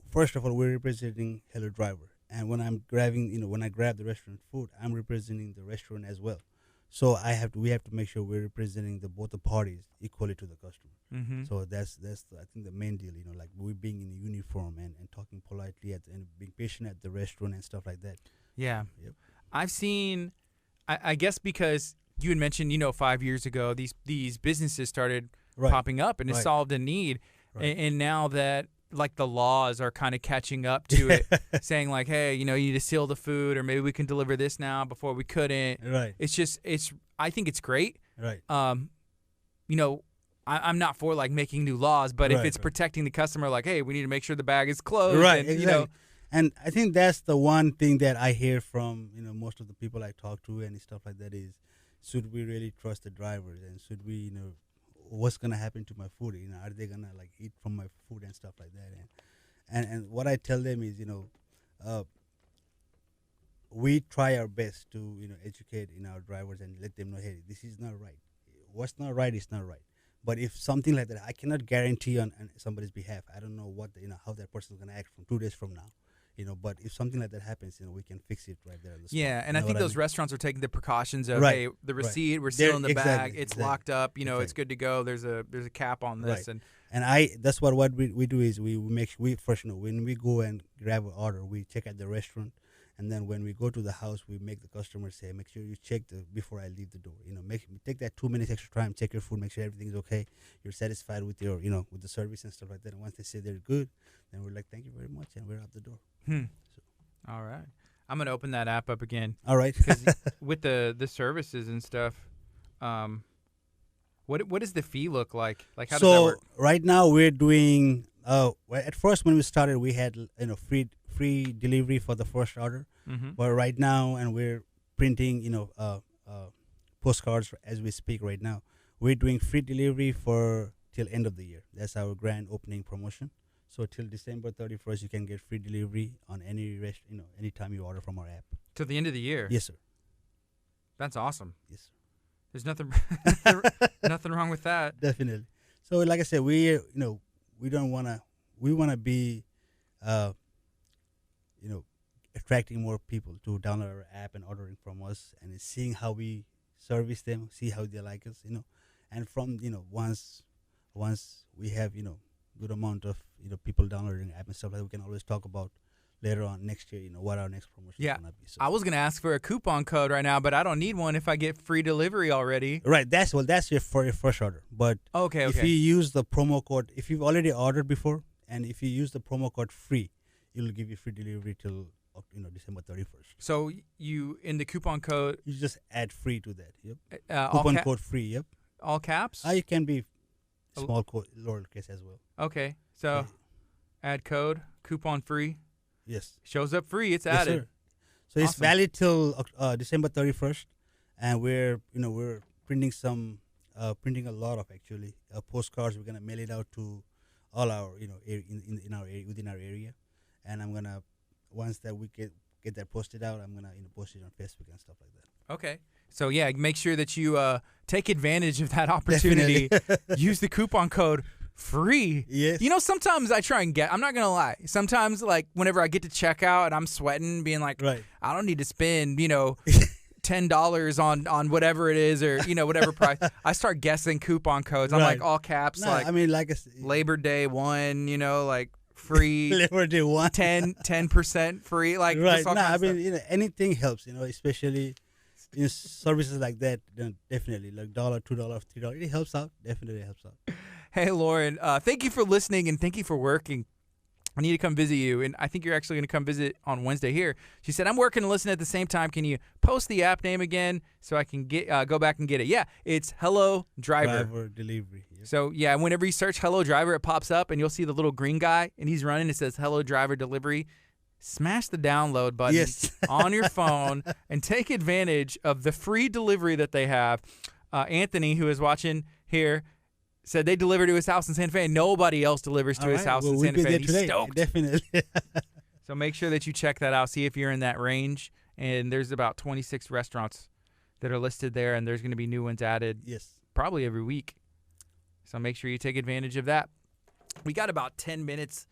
First of all, we're representing Hello Driver, and when I'm grabbing when I grab the restaurant food, I'm representing the restaurant as well. So we have to make sure we're representing both the parties equally to the customer. Mm-hmm. So that's I think the main deal. Like we being in uniform and talking politely and being patient at the restaurant and stuff like that. Yeah. Yep. I've seen, I guess because you had mentioned, 5 years ago, these businesses started Right. popping up, and it Right. solved a need. Right. And now that like the laws are kind of catching up to it, saying like, hey, you need to seal the food, or maybe we can deliver this now before we couldn't. Right. I think it's great. Right. I'm not for like making new laws, but if Right, it's right. protecting the customer, like, hey, we need to make sure the bag is closed. Right, And, exactly. And I think that's the one thing that I hear from most of the people I talk to and stuff like that is, should we really trust the drivers, and should we what's gonna happen to my food? Are they gonna like eat from my food and stuff like that? And what I tell them is we try our best to educate our drivers and let them know, hey, this is not right. What's not right is not right. But if something like that, I cannot guarantee on somebody's behalf. I don't know what how that person is gonna act from 2 days from now. But if something like that happens, we can fix it right there on the spot. Yeah, and I think those restaurants are taking the precautions of, Right, hey, the right. receipt, we're sealing the bag, it's exactly. locked up, it's Exactly. good to go. There's a cap on this, Right. and That's what we do is we make we first when we go and grab an order, we check at the restaurant, and then when we go to the house, we make the customer say, make sure you check before I leave the door. Take that 2 minutes extra time, check your food, make sure everything is okay. You're satisfied with your with the service and stuff like that. And once they say they're good, then we're like, thank you very much, and we're out the door. So. All right. I'm gonna open that app up again. All right. Because with the services and stuff, what does the fee look like? Like, how does that work? Right now we're doing. At first when we started, we had free delivery for the first order. Mm-hmm. But right now, and we're printing postcards as we speak right now. We're doing free delivery for till end of the year. That's our grand opening promotion. So till December 31st, you can get free delivery on any anytime you order from our app. To the end of the year. Yes, sir. That's awesome. Yes, sir. There's nothing nothing wrong with that. Definitely. So like I said, we we don't wanna we wanna be uh, you know attracting more people to download our app and ordering from us, and it's seeing how we service them, see how they like us, and from once we have good amount of people downloading the app and stuff like that, we can always talk about later on next year, what our next promotion is gonna be. So. I was gonna ask for a coupon code right now, but I don't need one if I get free delivery already. Right, that's for your first order. But okay. if you use the promo code, if you've already ordered before, and if you use the promo code free, it'll give you free delivery till December 31st. So you in the coupon code, you just add free to that. Yep. Coupon code free. Yep. All caps. It can be small code, lowercase as well. Okay, so add code coupon free. Yes. Shows up free. It's added. Yes, sir. So it's valid till December 31st, and we're printing a lot of actually postcards. We're gonna mail it out to all our in our area, within our area, and I'm gonna once that we get that posted out, I'm gonna post it on Facebook and stuff like that. Okay. So yeah, make sure that you take advantage of that opportunity. Use the coupon code free. Yes. Sometimes I try and I'm not gonna lie. Sometimes like whenever I get to checkout and I'm sweating, being like, right. I don't need to spend $10 on whatever it is or whatever price. I start guessing coupon codes. I'm like all caps. No, I mean like Labor Day 1. Like free. Labor Day 1. 10% free. Like right. No, I mean anything helps. Especially. Services like that, definitely like $1, $2, $3. It helps out. Definitely helps out. Hey, Lauren, thank you for listening and thank you for working. I need to come visit you, and I think you're actually going to come visit on Wednesday here. She said, I'm working and listening at the same time. Can you post the app name again so I can go back and get it? Yeah, it's Hello Driver. Driver delivery. Yep. So, yeah, whenever you search Hello Driver, it pops up, and you'll see the little green guy, and he's running. It says Hello Driver Delivery. Smash the download button on your phone and take advantage of the free delivery that they have. Anthony, who is watching here, said they deliver to his house in Santa Fe. Nobody else delivers to his house in Santa Fe. He's stoked. Definitely. So make sure that you check that out. See if you're in that range. And there's about 26 restaurants that are listed there, and there's going to be new ones added probably every week. So make sure you take advantage of that. We got about 10 minutes.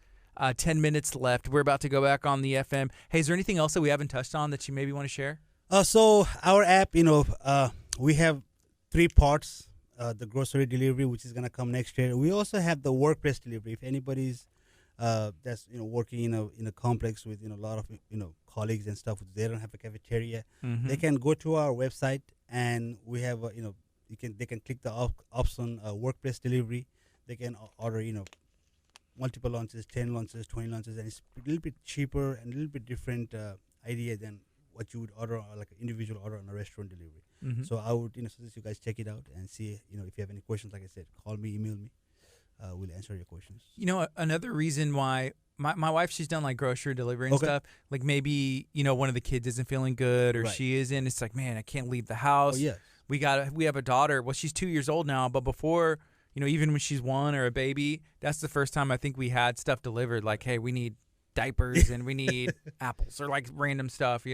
10 minutes left. We're about to go back on the FM. Hey, is there anything else that we haven't touched on that you maybe want to share? So our app, we have 3 parts. The grocery delivery, which is going to come next year. We also have the workplace delivery. If anybody's that's working in a complex with a lot of colleagues and stuff, they don't have a cafeteria. Mm-hmm. They can go to our website, and we have they can click the option workplace delivery. They can order multiple lunches, 10 lunches, 20 lunches, and it's a little bit cheaper and a little bit different idea than what you would order, like an individual order on a restaurant delivery. Mm-hmm. So I would suggest you guys check it out and see, if you have any questions, like I said, call me, email me. We'll answer your questions. Another reason why my wife, she's done like grocery delivery and stuff. Like maybe, one of the kids isn't feeling good or she isn't. It's like, man, I can't leave the house. Oh, yeah. We have a daughter. Well, she's 2 years old now, but before, even when she's 1 or a baby, that's the first time I think we had stuff delivered. Like, hey, we need diapers and we need apples or like random stuff,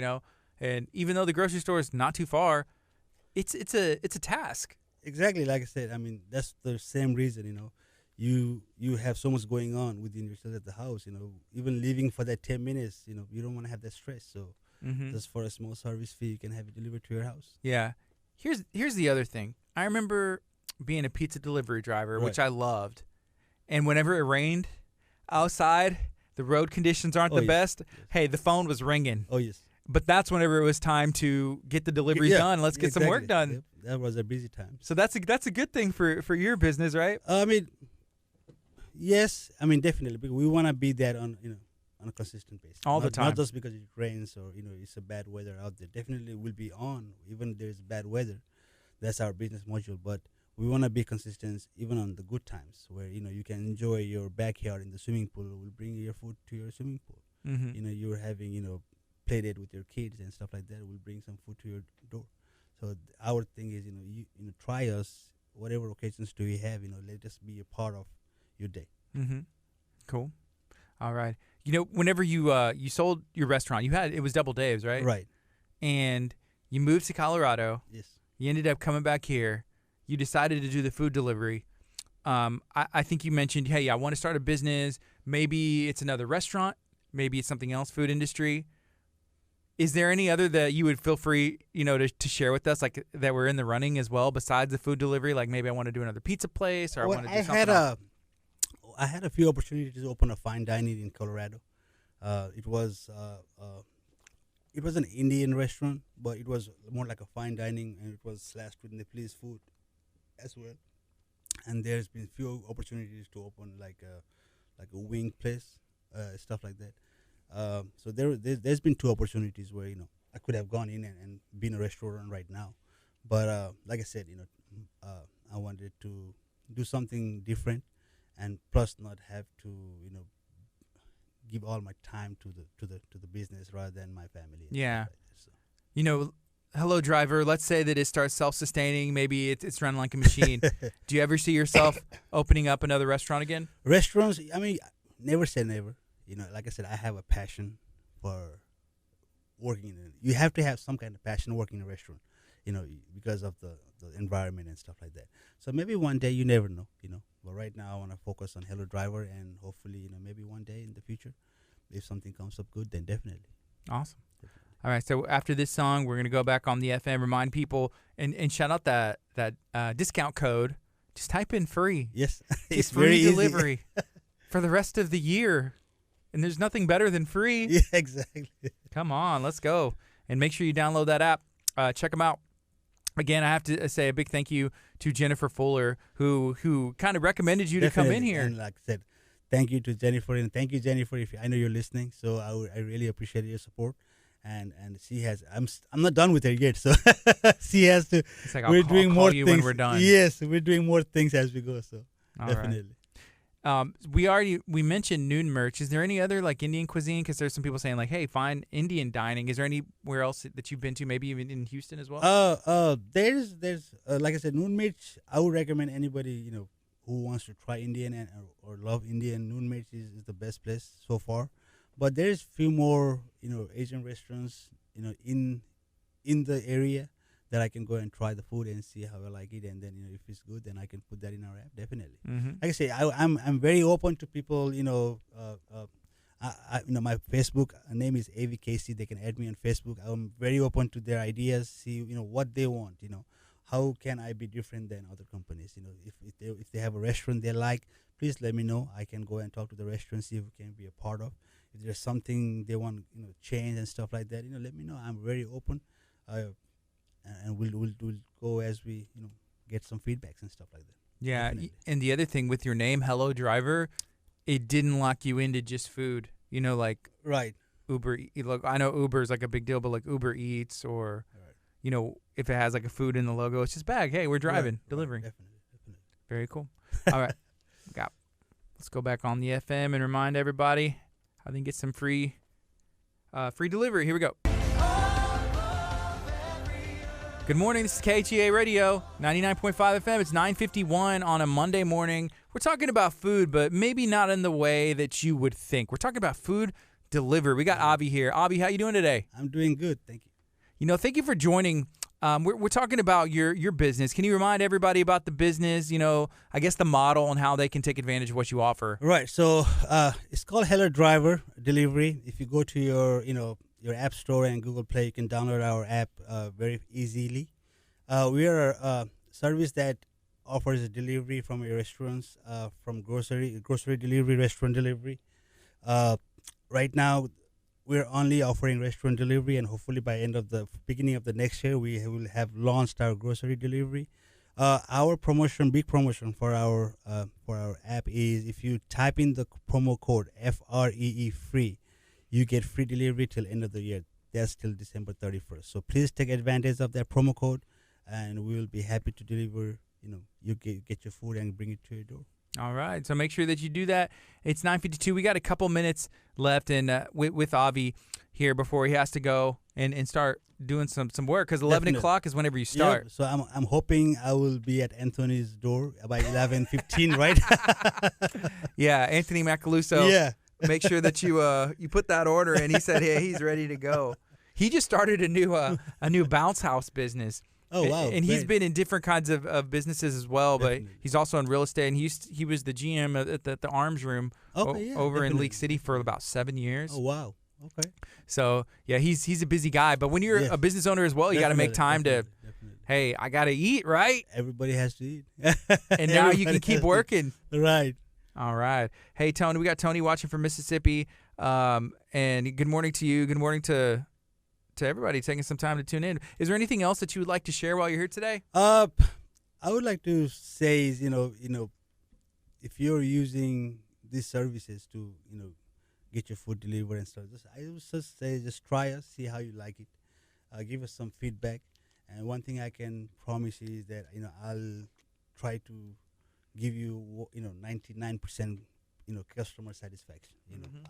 And even though the grocery store is not too far, it's a task. Exactly, like I said. I mean, that's the same reason. You have so much going on within yourself at the house. Even leaving for that 10 minutes. You don't want to have that stress. So just for a small service fee, you can have it delivered to your house. Yeah. Here's the other thing. I remember being a pizza delivery driver, which I loved, and whenever it rained outside, the road conditions aren't the best. Hey, the phone was ringing. Oh yes. But that's whenever it was time to get the delivery done. Let's get some work done. Yep. That was a busy time. So that's a good thing for your business, right? I mean, yes. I mean, definitely, because we want to be there on a consistent basis. All the time. Not just because it rains or it's a bad weather out there. Definitely, we'll be on even if there's bad weather. That's our business module, but we want to be consistent even on the good times where you can enjoy your backyard in the swimming pool. We'll bring your food to your swimming pool. Mm-hmm. You're having play date with your kids and stuff like that. We'll bring some food to your door. So our thing is you try us, whatever occasions do you have, let us be a part of your day. Mm-hmm. Cool. All right. Whenever you sold your restaurant, it was Double Dave's, right? Right. And you moved to Colorado. Yes. You ended up coming back here. You decided to do the food delivery. I think you mentioned, hey, I want to start a business. Maybe it's another restaurant. Maybe it's something else, food industry. Is there any other that you would feel free, to share with us, like that we're in the running as well, besides the food delivery? Like maybe I want to do another pizza place, or I want to do something else. I had a few opportunities to open a fine dining in Colorado. It was an Indian restaurant, but it was more like a fine dining, and it was slashed with Nepalese food as well. And there's been few opportunities to open like a wing place, stuff like that. So there's been two opportunities where I could have gone in and been a restaurant right now, but like I said, I wanted to do something different, and plus not have to give all my time to the business rather than my family. Yeah. Like that, so. Hello, driver. Let's say that it starts self-sustaining. Maybe it's run like a machine. Do you ever see yourself opening up another restaurant again? Restaurants, I mean, never say never. Like I said, I have a passion for working in it. You have to have some kind of passion working in a restaurant, because of the environment and stuff like that. So maybe one day, you never know, But right now, I want to focus on Hello Driver, and hopefully, maybe one day in the future, if something comes up good, then definitely. Awesome. All right, so after this song, we're going to go back on the FM, remind people, and shout out that discount code. Just type in free. Yes. It's free delivery for the rest of the year. And there's nothing better than free. Yeah, exactly. Come on, let's go. And make sure you download that app. Check them out. Again, I have to say a big thank you to Jennifer Fuller, who kind of recommended you Definitely. to come in here. And like I said, thank you to Jennifer, and thank you, Jennifer, if I know you're listening. So I really appreciate your support. And she has. I'm not done with her yet, so she has to. It's like we're doing more you things when we're done. Yes, we're doing more things as we go. So All definitely. Right. We mentioned noon merch. Is there any other like Indian cuisine? Because there's some people saying like, hey, find Indian dining. Is there anywhere else that you've been to? Maybe even in Houston as well. There's like I said, noon merch. I would recommend anybody who wants to try Indian or love Indian. Noon merch is the best place so far. But there's few more, Asian restaurants, in the area that I can go and try the food and see how I like it, and then if it's good, then I can put that in our app definitely. Mm-hmm. Like I say, I'm very open to people. My Facebook name is AVKC. They can add me on Facebook. I'm very open to their ideas. See what they want. How can I be different than other companies? If they have a restaurant they like, please let me know. I can go and talk to the restaurant, see if we can be a part of. If there's something they want, change and stuff like that, let me know. I'm very open, and we'll go as we, get some feedbacks and stuff like that. Yeah, Definitely. And the other thing with your name, Hello Driver, it didn't lock you into just food. Like Right. Uber. Look, I know Uber is like a big deal, but like Uber Eats or, Right. If it has like a food in the logo, it's just bag. Hey, we're driving, delivering. Right. Definitely. Very cool. All right, let's go back on the FM and remind everybody how they can get some free delivery. Here we go. Good morning. This is KHEA Radio, 99.5 FM. It's 9:51 on a Monday morning. We're talking about food, but maybe not in the way that you would think. We're talking about food delivery. We got Avi here. Avi, how you doing today? I'm doing good. Thank you. Thank you for joining. We're talking about your business. Can you remind everybody about the business, I guess the model and how they can take advantage of what you offer? Right. So it's called Hello Driver Delivery. If you go to your app store and Google Play, you can download our app very easily. We are a service that offers a delivery from your restaurants, from grocery delivery, restaurant delivery. Right now, we're only offering restaurant delivery, and hopefully by beginning of the next year, we will have launched our grocery delivery. Our big promotion for our app is if you type in the promo code FREE free, you get free delivery till end of the year. That's till December 31st. So please take advantage of that promo code, and we will be happy to deliver. You get your food and bring it to your door. All right. So make sure that you do that. It's 9:52. We got a couple minutes left, and with Avi here before he has to go and start doing some work, because 11 o'clock is whenever you start. Yeah, so I'm hoping I will be at Anthony's door by 11:15, right? Yeah, Anthony Macaluso. Yeah. Make sure that you put that order in. He said, hey, he's ready to go. He just started a new bounce house business. Oh, wow. And he's great. been in different kinds of businesses as well, Definitely. but he's also in real estate. And he was the GM at the Arms Room Okay, yeah, over in definitely. League City for about 7 years. Oh, wow. Okay. So yeah, he's a busy guy. But when you're Yes. a business owner as well, you got to make time to. Definitely. Hey, I got to eat, right? Everybody has to eat. And now you can keep working. Right. All right. Hey, Tony, we got Tony watching from Mississippi. And good morning to you. Good morning to everybody taking some time to tune in. Is there anything else that you would like to share while you're here today? I would like to say is, if you're using these services to, get your food delivered and stuff, I would just say just try us, see how you like it. Give us some feedback. And one thing I can promise you is that, I'll try to give you, 99%, customer satisfaction.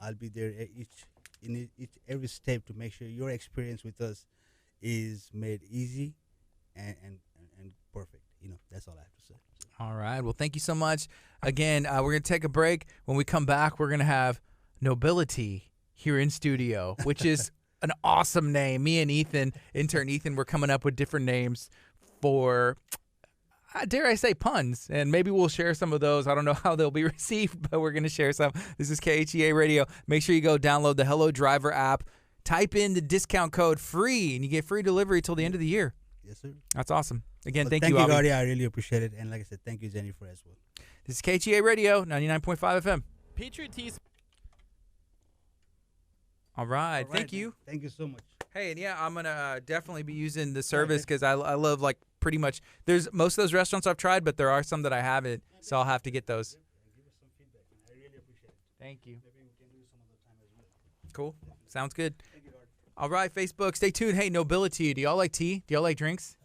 I'll be there every step to make sure your experience with us is made easy and perfect. That's all I have to say. All right. Well, thank you so much. Again, we're going to take a break. When we come back, we're going to have Nobility here in studio, which is an awesome name. Me and intern Ethan, we're coming up with different names for, dare I say, puns. And maybe we'll share some of those. I don't know how they'll be received, but we're going to share some. This is KHEA Radio. Make sure you go download the Hello Driver app. Type in the discount code FREE, and you get free delivery till the end of the year. Yes, sir. That's awesome. Again, Well, thank you, Avi. Gordy. I really appreciate it. And like I said, thank you, Jennifer, as well. This is KHEA Radio, 99.5 FM. Patriot Tees. All right. All right, Thank you. man. Thank you so much. Hey, and yeah, I'm going to definitely be using the service because I love, like, pretty much. There's most of those restaurants I've tried, but there are some that I haven't, so I'll have to get those. Give us some feedback. I really appreciate it. Thank you. Maybe we can do some other time as well. Cool. Sounds good. Thank you, Gordy. All right, Facebook, stay tuned. Hey, Nobility, do y'all like tea? Do y'all like drinks?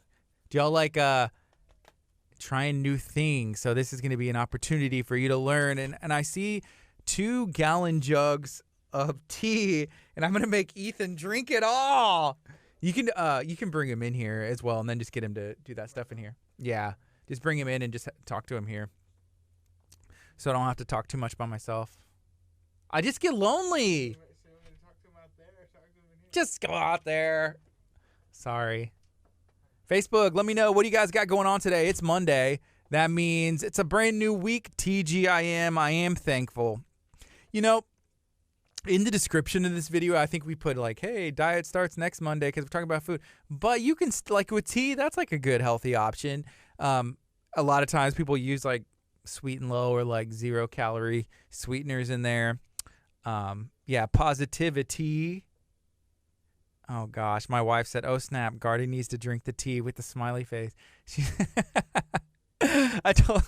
Do y'all like trying new things? So this is going to be an opportunity for you to learn. And I see 2-gallon jugs of tea, and I'm going to make Ethan drink it all. You can bring him in here as well, and then just get him to do that stuff in here. Yeah, just bring him in and just talk to him here, so I don't have to talk too much by myself. I just get lonely. Just go out there. Sorry. Facebook, let me know. What do you guys got going on today? It's Monday. That means it's a brand new week. TGIM. I am thankful. In the description of this video, I think we put like, hey, diet starts next Monday because we're talking about food. But you can, like with tea, that's like a good healthy option. A lot of times people use like sweet and low or like 0-calorie sweeteners in there. Yeah, positivity. Oh, gosh. My wife said, oh, snap. Gardy needs to drink the tea with the smiley face. I told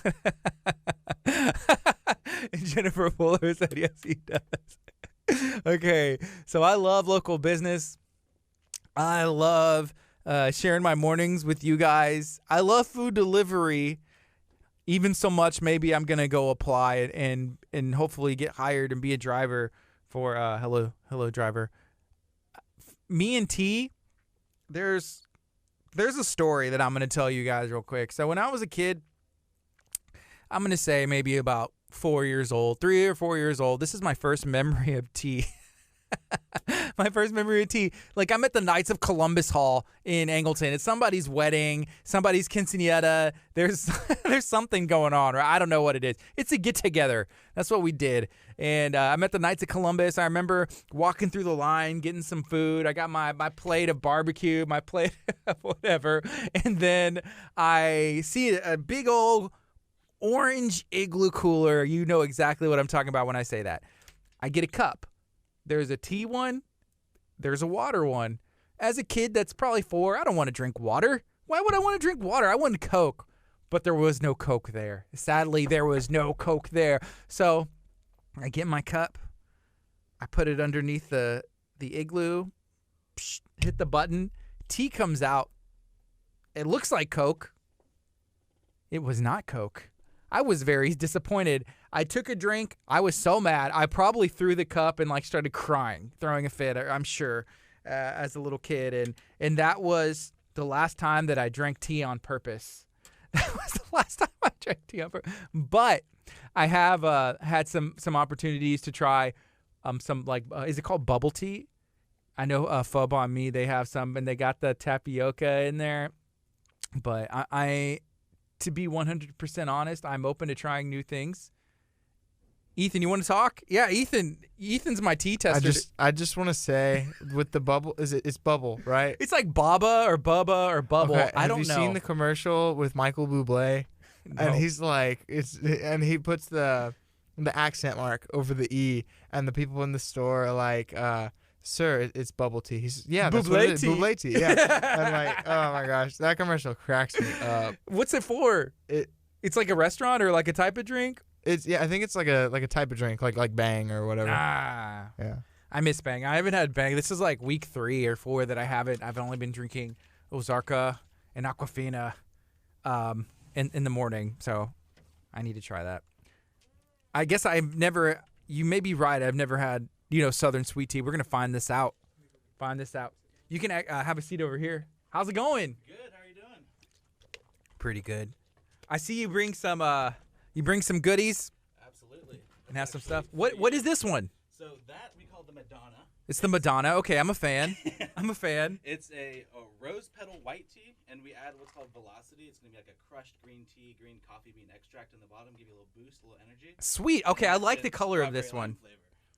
and Jennifer Fuller said, yes, he does. Okay. So I love local business. I love sharing my mornings with you guys. I love food delivery. Even so much, maybe I'm going to go apply it and hopefully get hired and be a driver for Hello Driver. Me and T, there's a story that I'm going to tell you guys real quick. So when I was a kid, I'm going to say maybe about 4 years old, 3 or 4 years old. This is my first memory of tea. My first memory of tea. Like, I'm at the Knights of Columbus Hall in Angleton. It's somebody's wedding, somebody's quinceañera. There's something going on, or I don't know what it is. It's a get-together. That's what we did. And I'm at the Knights of Columbus. I remember walking through the line, getting some food. I got my plate of barbecue, my plate of whatever. And then I see a big old orange igloo cooler. You know exactly what I'm talking about when I say that. I get a cup. There's a tea one. There's a water one. As a kid that's probably 4, I don't want to drink water. Why would I want to drink water? I wanted Coke. But there was no Coke there. Sadly, there was no Coke there. So I get my cup. I put it underneath the igloo. Hit the button. Tea comes out. It looks like Coke. It was not Coke. I was very disappointed. I took a drink. I was so mad. I probably threw the cup and like started crying, throwing a fit, I'm sure, as a little kid. And that was the last time that I drank tea on purpose. That was the last time I drank tea on purpose. But I have had some opportunities to try some like, is it called bubble tea? I know Pho Bon Me, they have some, and they got the tapioca in there. But I to be 100% honest, I'm open to trying new things. Ethan, you want to talk? Yeah, Ethan's my tea tester. I just want to say with the bubble, it's bubble, right? It's like Baba or Bubba or Bubble. Okay, I don't know. Have you seen the commercial with Michael Bublé? No. And he's like, and he puts the accent mark over the E, and the people in the store are like, sir, it's bubble tea. He's that's what it is. Bublé tea. Yeah. And like, oh my gosh, that commercial cracks me up. What's it for? It's like a restaurant or like a type of drink? I think it's like a type of drink, like Bang or whatever. Ah. Yeah. I miss Bang. I haven't had Bang. This is like week 3 or 4 that I haven't. I've only been drinking Ozarka and Aquafina in the morning, so I need to try that. I guess you may be right, I've never had, Southern sweet tea. We're going to find this out. You can have a seat over here. How's it going? Good. How are you doing? Pretty good. I see you bring some goodies. Absolutely. And have some stuff. What is this one? So that we call the Madonna. It's the Madonna. Okay, I'm a fan. It's a rose petal white tea, and we add what's called velocity. It's going to be like a crushed green tea, green coffee bean extract in the bottom, give you a little boost, a little energy. Sweet. Okay, I like the color of this one.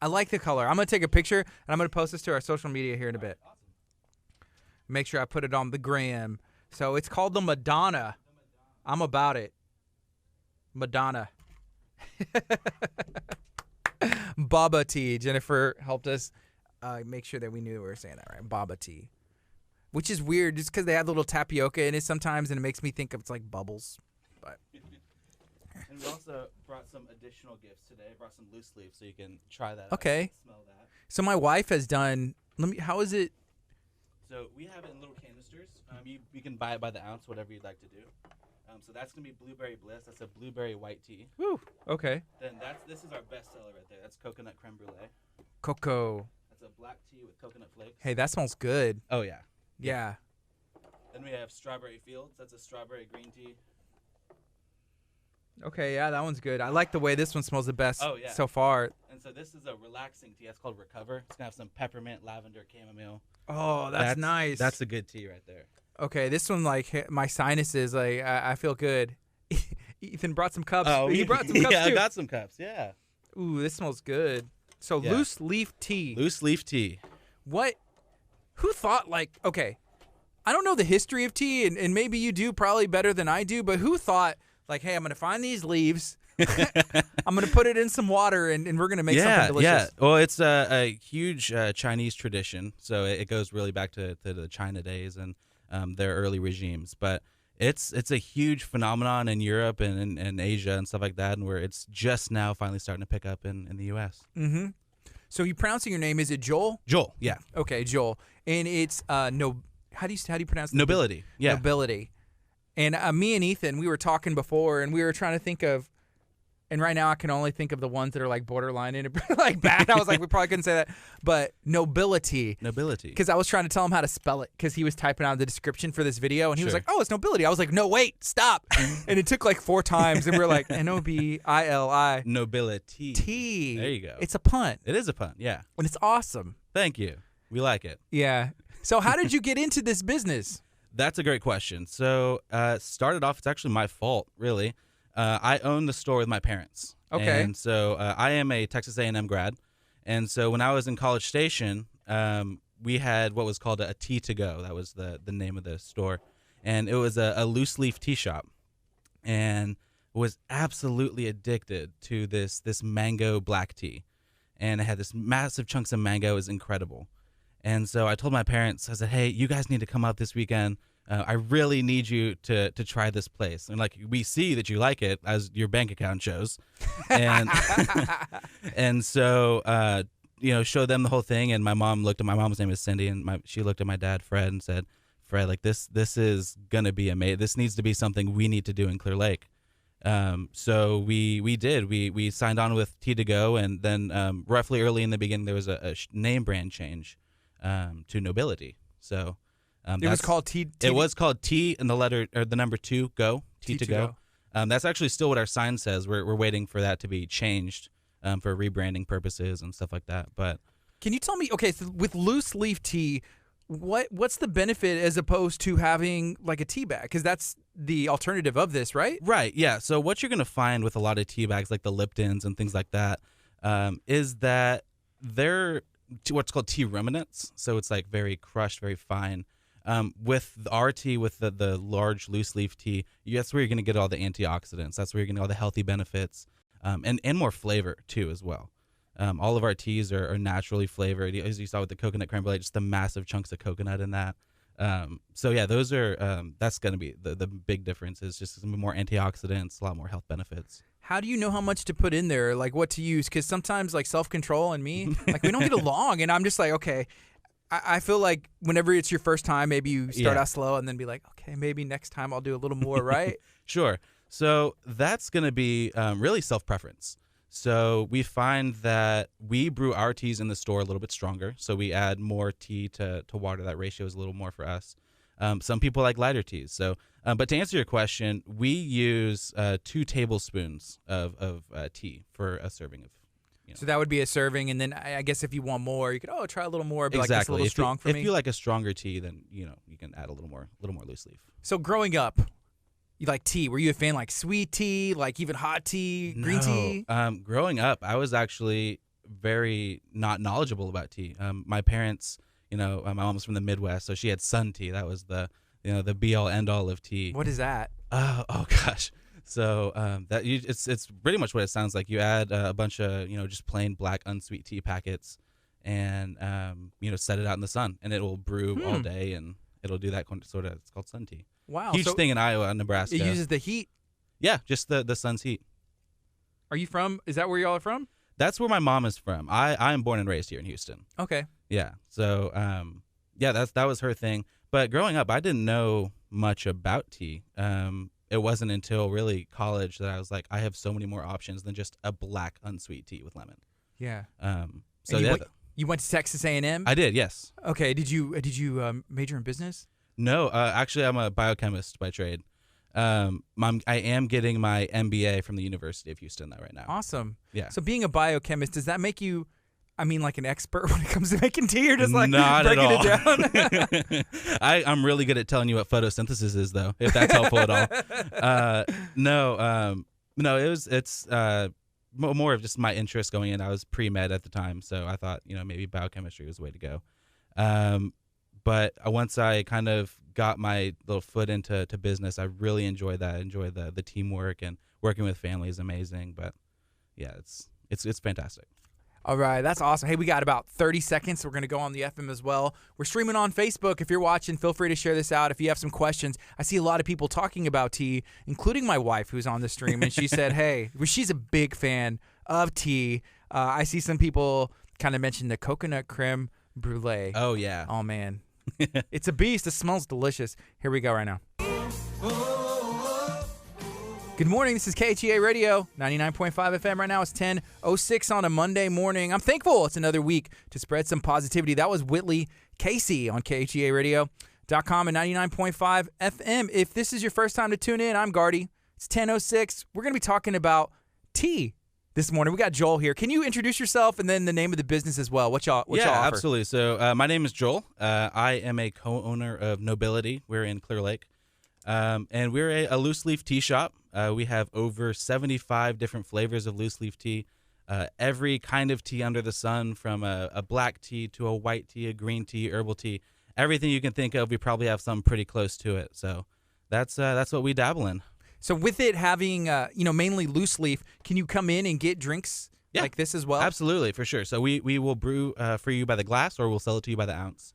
I like the color. I'm going to take a picture, and I'm going to post this to our social media here in a bit. Awesome. Make sure I put it on the gram. So it's called the Madonna. I'm about it. Madonna. Baba tea. Jennifer helped us make sure that we knew we were saying that right. Baba tea. Which is weird just because they have a little tapioca in it sometimes, and it makes me think of it's like bubbles. But And we also brought some additional gifts today. Brought some loose leaf so you can try that Okay. out. Smell that. So my wife has done, how is it? So we have it in little canisters. You can buy it by the ounce, whatever you'd like to do. So that's going to be Blueberry Bliss. That's a blueberry white tea. Woo. Okay. Then this is our bestseller right there. That's coconut creme brulee. Cocoa. That's a black tea with coconut flakes. Hey, that smells good. Oh, yeah. Yeah. Then we have Strawberry Fields. That's a strawberry green tea. Okay, yeah, that one's good. I like the way this one smells the best so far. And so this is a relaxing tea. It's called Recover. It's going to have some peppermint, lavender, chamomile. Oh, that's nice. That's a good tea right there. Okay, this one, like, my sinuses, like, I feel good. Ethan brought some cups. Oh, he brought some cups, yeah, too. I got some cups, yeah. Ooh, this smells good. So, loose leaf tea. Loose leaf tea. Who thought, like, okay, I don't know the history of tea, and maybe you do probably better than I do, but who thought, like, hey, I'm going to find these leaves, I'm going to put it in some water, and we're going to make something delicious. Yeah, well, it's a huge Chinese tradition, so it goes really back to the China days and their early regimes, but it's a huge phenomenon in Europe and in Asia and stuff like that, and where it's just now finally starting to pick up in the U.S. Mm-hmm. So you pronouncing your name, is it Joel? Joel, yeah. Okay, Joel. And it's how do you pronounce it? Nobility, yeah. Nobility. And me and Ethan, we were talking before, and we were trying to think of, and right now I can only think of the ones that are like borderline and like bad. I was like, we probably couldn't say that, but nobility. Nobility. Because I was trying to tell him how to spell it, because he was typing out the description for this video, and he was Sure. like, "Oh, it's nobility." I was like, "No, wait, stop!" And it took like 4 times, and we were like, N-O-B-I-L-I. Nobility. T. There you go. It's a pun, It is a pun, yeah. and it's awesome. Thank you. We like it. Yeah. So how did you get into this business? That's a great question. So, started off, it's actually my fault, really. I own the store with my parents. Okay. And so I am a Texas A&M grad. And so when I was in College Station, we had what was called a tea to go. That was the name of the store. And it was a loose leaf tea shop. And was absolutely addicted to this mango black tea. And it had this massive chunks of mango. It was incredible. And so I told my parents, I said, hey, you guys need to come out this weekend. I really need you to try this place. And like, we see that you like it, as your bank account shows. And and so, show them the whole thing. And my mom's name is Cindy, and she looked at my dad, Fred, and said, Fred, like this is going to be amazing. This needs to be something we need to do in Clear Lake. So we did. We signed on with Tea to Go, and then roughly early in the beginning, there was a name brand change to Nobility. So It was called Tea. It was called T and the number 2 Go. Tea to Go. Go. That's actually still what our sign says. We're waiting for that to be changed for rebranding purposes and stuff like that. But Can you tell me? Okay, so with loose leaf tea, what's the benefit as opposed to having like a tea bag? Because that's the alternative of this, right? Right. Yeah. So what you're gonna find with a lot of tea bags, like the Liptons and things like that, is that they're what's called tea remnants. So it's like very crushed, very fine. With our tea, with the large loose leaf tea, that's where you're gonna get all the antioxidants. That's where you're gonna get all the healthy benefits, and more flavor too as well. All of our teas are naturally flavored, as you saw with the coconut creme brulee, just the massive chunks of coconut in that. So yeah, those are that's going to be the big difference is just some more antioxidants, a lot more health benefits. How do you know how much to put in there, like what to use? Because sometimes like self-control and me, like we don't get along, and I'm just like, okay, I feel like whenever it's your first time, maybe you start out slow and then be like, okay, maybe next time I'll do a little more, right? Sure. So that's going to be really self-preference. So we find that we brew our teas in the store a little bit stronger. So we add more tea to water. That ratio is a little more for us. Some people like lighter teas. So, but to answer your question, we use 2 tablespoons of tea for a serving of. So that would be a serving, and then I guess if you want more, you could try a little more. But Exactly. Like, it's a little strong for me. If you like a stronger tea, then you can add a little more loose leaf. So growing up, you like tea? Were you a fan like sweet tea, like even hot tea, green tea? Growing up, I was actually very not knowledgeable about tea. My parents, my mom was from the Midwest, so she had Sun tea. That was the be all end all of tea. What is that? Oh gosh. So it's pretty much what it sounds like. You add a bunch of just plain black unsweet tea packets, and set it out in the sun, and it will brew all day, and it'll do that sort of. It's called sun tea. Wow. Huge thing in Iowa and Nebraska. It uses the heat. Yeah, just the sun's heat. Are you from? Is that where y'all are from? That's where my mom is from. I am born and raised here in Houston. Okay. Yeah. So that was her thing. But growing up, I didn't know much about tea. It wasn't until really college that I was like, I have so many more options than just a black unsweet tea with lemon. Yeah. So you went to Texas A&M? I did. Yes. Okay. Did you major in business? No. Actually, I'm a biochemist by trade. I am getting my MBA from the University of Houston though right now. Awesome. Yeah. So being a biochemist, does that make you, like an expert when it comes to making tea, or just like not breaking at all. it down? I'm really good at telling you what photosynthesis is though, if that's helpful at all. No, it's more of just my interest going in. I was pre-med at the time, so I thought maybe biochemistry was the way to go. But once I kind of got my little foot into business, I really enjoyed that. I enjoy the teamwork, and working with family is amazing. But yeah, it's fantastic. All right, that's awesome. Hey, we got about 30 seconds. We're going to go on the FM as well. We're streaming on Facebook. If you're watching, feel free to share this out. If you have some questions, I see a lot of people talking about tea, including my wife who's on the stream, and she said, hey, she's a big fan of tea. I see some people kind of mention the coconut creme brulee. Oh, yeah. Oh, man. It's a beast. It smells delicious. Here we go right now. Good morning. This is KHEA Radio, 99.5 FM. Right now it's 10:06 on a Monday morning. I'm thankful it's another week to spread some positivity. That was Whitley Casey on KHEARadio.com and 99.5 FM. If this is your first time to tune in, I'm Gardy. It's 10:06. We're going to be talking about tea this morning. We got Joel here. Can you introduce yourself and then the name of the business as well? What y'all offer? Absolutely. So my name is Joel. I am a co-owner of Nobility. We're in Clear Lake. And we're a loose leaf tea shop. We have over 75 different flavors of loose leaf tea. Every kind of tea under the sun, from a black tea to a white tea, a green tea, herbal tea. Everything you can think of, we probably have something pretty close to it. So that's what we dabble in. So with it having, mainly loose leaf, can you come in and get drinks like this as well? Absolutely, for sure. So we will brew for you by the glass, or we'll sell it to you by the ounce,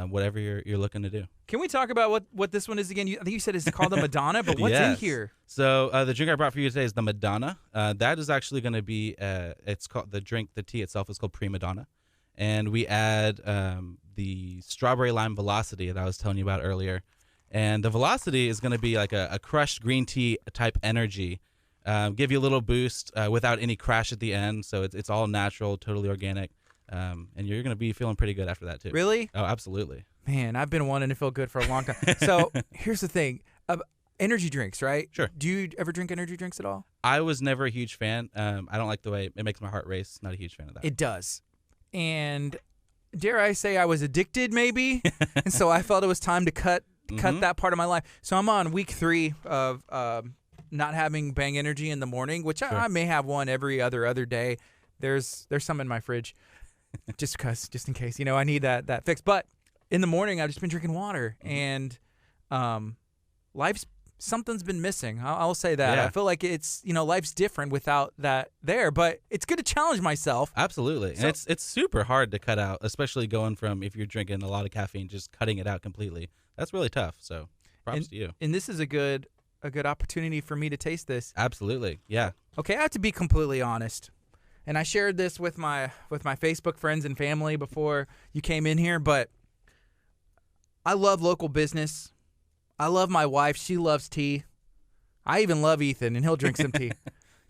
whatever you're looking to do. Can we talk about what this one is again? I think you said it's called the Madonna, but what's in here? So the drink I brought for you today is the Madonna. That is actually going to be, it's called the tea itself is called Prima Donna. And we add the strawberry lime velocity that I was telling you about earlier. And the velocity is going to be like a crushed green tea type energy, give you a little boost without any crash at the end. So it's all natural, totally organic. And you're going to be feeling pretty good after that too. Really? Oh, absolutely. Man, I've been wanting to feel good for a long time. So here's the thing. Energy drinks, right? Sure. Do you ever drink energy drinks at all? I was never a huge fan. I don't like the way it makes my heart race. Not a huge fan of that. It does. And dare I say, I was addicted maybe, and so I felt it was time to cut that part of my life. So I'm on week 3 of not having Bang Energy in the morning, which I may have one every other day. There's some in my fridge, just in case, I need that fix. But in the morning, I've just been drinking water, and something's been missing. I'll say that. Yeah. I feel like it's, life's different without that there, but it's good to challenge myself. Absolutely. So, and it's super hard to cut out, especially going from, if you're drinking a lot of caffeine, just cutting it out completely. That's really tough. So props to you. And this is a good opportunity for me to taste this. Absolutely. Yeah. Okay, I have to be completely honest. And I shared this with my Facebook friends and family before you came in here, but I love local business. I love my wife. She loves tea. I even love Ethan, and he'll drink some tea.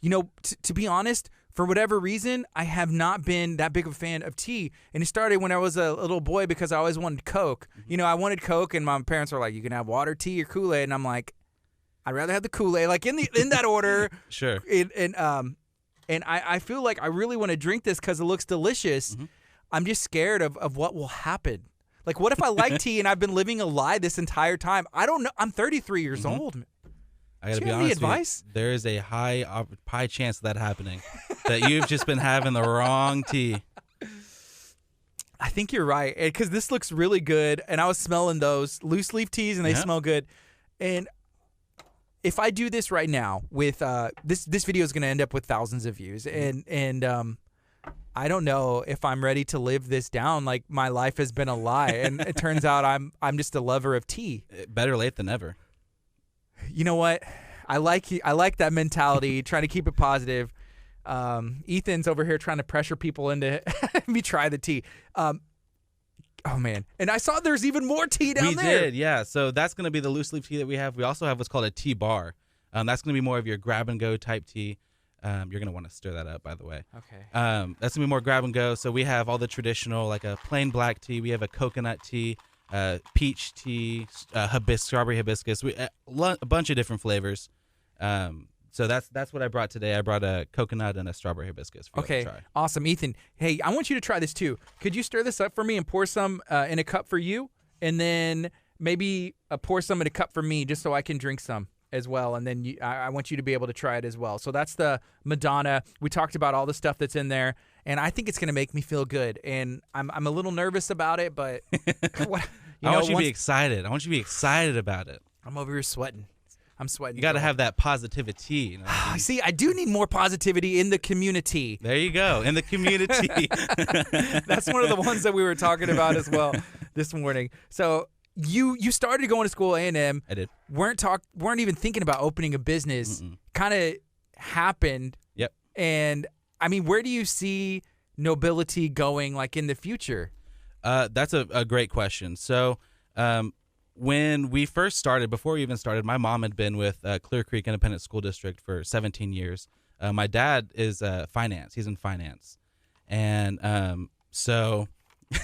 To be honest, for whatever reason, I have not been that big of a fan of tea. And it started when I was a little boy because I always wanted Coke. I wanted Coke, and my parents were like, you can have water, tea, or Kool-Aid. And I'm like, I'd rather have the Kool-Aid, like in that order. Sure. And I feel like I really want to drink this because it looks delicious. Mm-hmm. I'm just scared of what will happen. Like, what if I like tea and I've been living a lie this entire time? I don't know. I'm 33 years old. I gotta Do be you have any honest with you, advice? there is a high chance of that happening, that you've just been having the wrong tea. I think you're right, because this looks really good, and I was smelling those loose leaf teas, and they smell good. And if I do this right now with this video is going to end up with thousands of views, and I don't know if I'm ready to live this down. Like, my life has been a lie, and it turns out I'm just a lover of tea. Better late than never. You know what? I like that mentality, trying to keep it positive. Ethan's over here trying to pressure people into me try the tea. Oh man! And I saw there's even more tea down there. We did, yeah. So that's going to be the loose leaf tea that we have. We also have what's called a tea bar. That's going to be more of your grab and go type tea. You're going to want to stir that up, by the way. Okay. That's going to be more grab and go. So we have all the traditional, like a plain black tea. We have a coconut tea, peach tea, strawberry hibiscus. A bunch of different flavors. So that's what I brought today. I brought a coconut and a strawberry hibiscus for you to try. Awesome. Ethan, hey, I want you to try this too. Could you stir this up for me and pour some in a cup for you? And then maybe pour some in a cup for me just so I can drink some as well. And then I want you to be able to try it as well. So that's the Madonna. We talked about all the stuff that's in there, and I think it's going to make me feel good. And I'm a little nervous about it, but I want you to be excited. I want you to be excited about it. I'm over here sweating. I'm sweating. You got to have that positivity. You know? See, I do need more positivity in the community. There you go, in the community. That's one of the ones that we were talking about as well this morning. So you started going to school at A&M. I did. Weren't even thinking about opening a business. Kind of happened. Yep. And I mean, where do you see Nobility going, like, in the future? That's a great question. So, when we first started, before we even started, my mom had been with Clear Creek Independent School District for 17 years. My dad is finance. He's in finance. And so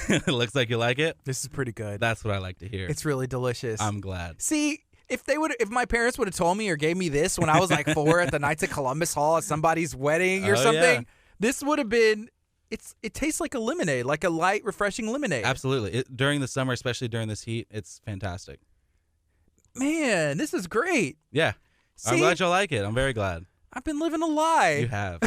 it looks like you like it. This is pretty good. That's what I like to hear. It's really delicious. I'm glad. See, if my parents would have told me or gave me this when I was like 4 at the Knights of Columbus Hall at somebody's wedding or something, this would have been... It tastes like a lemonade, like a light, refreshing lemonade. Absolutely. During the summer, especially during this heat, it's fantastic. Man, this is great. Yeah. See? I'm glad you like it. I'm very glad. I've been living a lie. You have.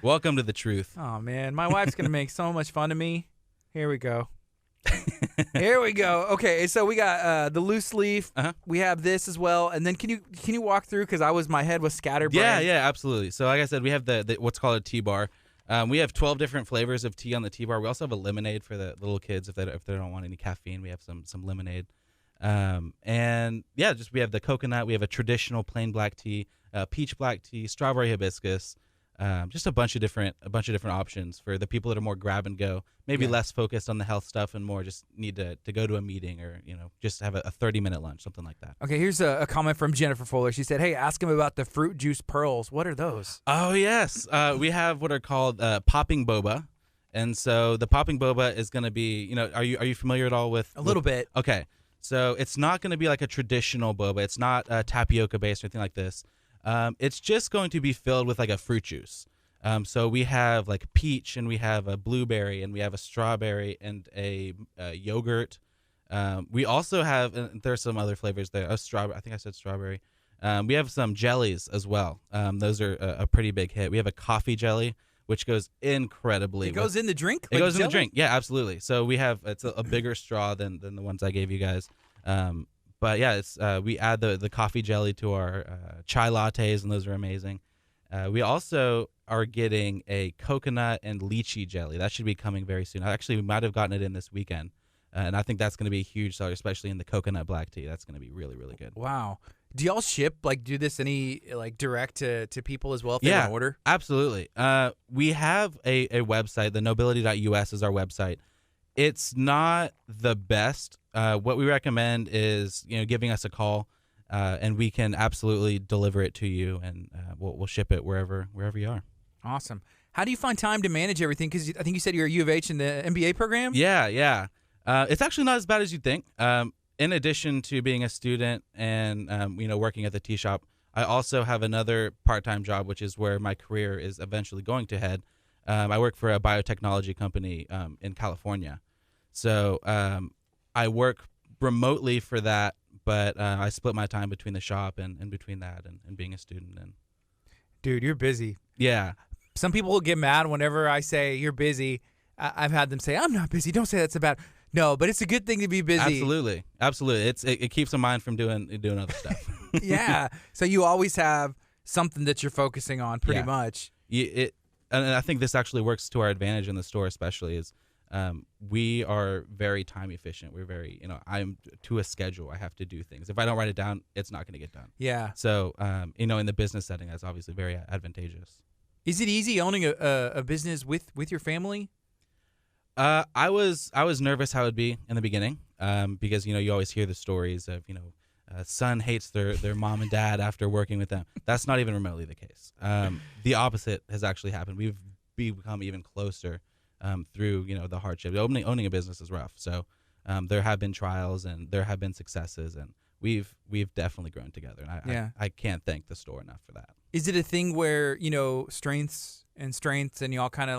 Welcome to the truth. Oh, man. My wife's going to make so much fun of me. Here we go. Here we go. Okay, so we got the loose leaf. We have this as well. And then can you walk through, because my head was scatterbrained. Yeah, absolutely. So like I said, we have the what's called a tea bar. We have 12 different flavors of tea on the tea bar. We also have a lemonade for the little kids if they don't want any caffeine. We have some lemonade. And yeah, we have the coconut. We have a traditional plain black tea, peach black tea, strawberry hibiscus. Just a bunch of different options for the people that are more grab and go, maybe less focused on the health stuff and more just need to go to a meeting or just have a 30-minute lunch, something like that. Okay, here's a comment from Jennifer Fuller. She said, "Hey, ask him about the fruit juice pearls. What are those?" Oh yes, we have what are called popping boba, and so the popping boba is going to be are you familiar at all with a little bit? Okay, so it's not going to be like a traditional boba. It's not tapioca based or anything like this. It's just going to be filled with like a fruit juice. So we have like peach, and we have a blueberry, and we have a strawberry, and a yogurt. We also have, and there's some other flavors there. A strawberry, I think I said strawberry. We have some jellies as well. Those are a pretty big hit. We have a coffee jelly, which goes incredibly. It goes in the drink? It like goes in jelly? the drink. Yeah, absolutely. So we have, it's a bigger straw than the ones I gave you guys. But yeah, it's we add the coffee jelly to our chai lattes, and those are amazing. We also are getting a coconut and lychee jelly. That should be coming very soon. Actually, we might have gotten it in this weekend. And I think that's going to be a huge seller, especially in the coconut black tea. That's going to be really, really good. Wow. Do y'all ship, like, do this any, like, direct to people as well if they want to order? Absolutely. We have a website. The nobility.us is our website. It's not the best. What we recommend is, giving us a call, and we can absolutely deliver it to you, and we'll ship it wherever you are. Awesome. How do you find time to manage everything? Because I think you said you're a U of H in the MBA program? Yeah. It's actually not as bad as you'd think. In addition to being a student and working at the tea shop, I also have another part-time job, which is where my career is eventually going to head. I work for a biotechnology company in California. So I work remotely for that, but I split my time between the shop and between that and being a student. And Dude, you're busy. yeah. Some people will get mad whenever I say you're busy. I've had them say, I'm not busy. Don't say that's about. No, but it's a good thing to be busy. Absolutely. It keeps the mind from doing other stuff. Yeah. So you always have something that you're focusing on pretty much. And I think this actually works to our advantage in the store, especially is we are very time efficient. We're very, I'm to a schedule. I have to do things. If I don't write it down, it's not going to get done. Yeah. So, in the business setting, that's obviously very advantageous. Is it easy owning a business with your family? I was nervous how it'd be in the beginning, because you always hear the stories of son hates their mom and dad after working with them. That's not even remotely the case. The opposite has actually happened. We've become even closer through the hardship. Owning a business is rough, so there have been trials and there have been successes, and we've definitely grown together. And I can't thank the store enough for that. Is it a thing where strengths and y'all kind of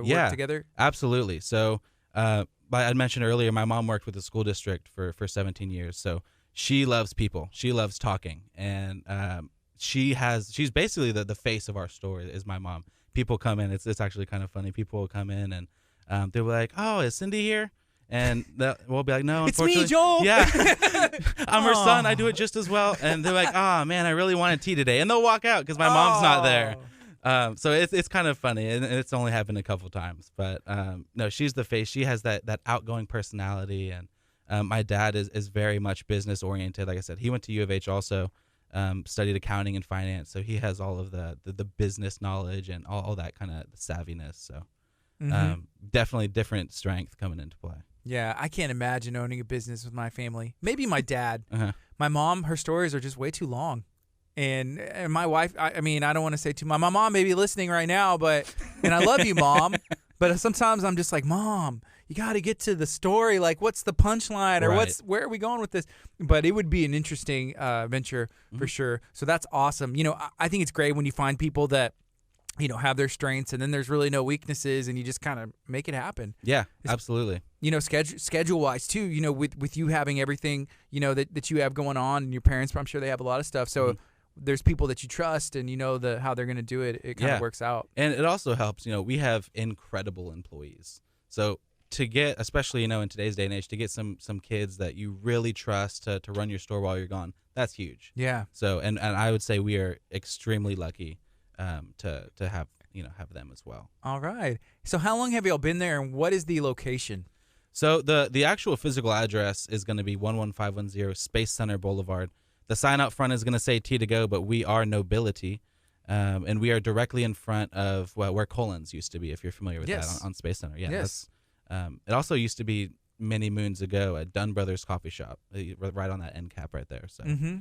work together? Absolutely. So I mentioned earlier, my mom worked with the school district for 17 years. So she loves people. She loves talking. And she's basically the face of our store is my mom. People come in. It's actually kind of funny. People will come in and they'll be like, oh, is Cindy here? And we'll be like, no, it's unfortunately. Me, Joel. Yeah. I'm her son. I do it just as well. And they're like, oh, man, I really wanted tea today. And they'll walk out because my mom's not there. So it's kind of funny, and it's only happened a couple times. But no, she's the face. She has that outgoing personality, and my dad is very much business oriented. Like I said, he went to U of H also, studied accounting and finance, so he has all of the business knowledge and all that kind of savviness. So definitely different strength coming into play. Yeah, I can't imagine owning a business with my family. Maybe my dad. My mom, her stories are just way too long. And my wife, I mean, I don't want to say too much. My mom may be listening right now, and I love you, Mom. But sometimes I'm just like, Mom, you got to get to the story. Like, what's the punchline, or where are we going with this? But it would be an interesting venture for sure. So that's awesome. I think it's great when you find people that have their strengths, and then there's really no weaknesses, and you just kind of make it happen. Yeah, absolutely. Schedule wise too. With you having everything that you have going on, and your parents, I'm sure they have a lot of stuff. So. There's people that you trust, and how they're going to do it. It kind of works out. And it also helps, we have incredible employees. So to get, especially, in today's day and age, to get some kids that you really trust to run your store while you're gone, that's huge. Yeah. So, and I would say we are extremely lucky to have, have them as well. All right. So how long have y'all been there, and what is the location? So the actual physical address is going to be 11510 Space Center Boulevard. The sign out front is going to say Tea to Go, but we are Nobility, and we are directly in front of where Collins used to be, if you're familiar with that on Space Center. Yeah, yes. It also used to be many moons ago at Dunn Brothers Coffee Shop, right on that end cap right there. So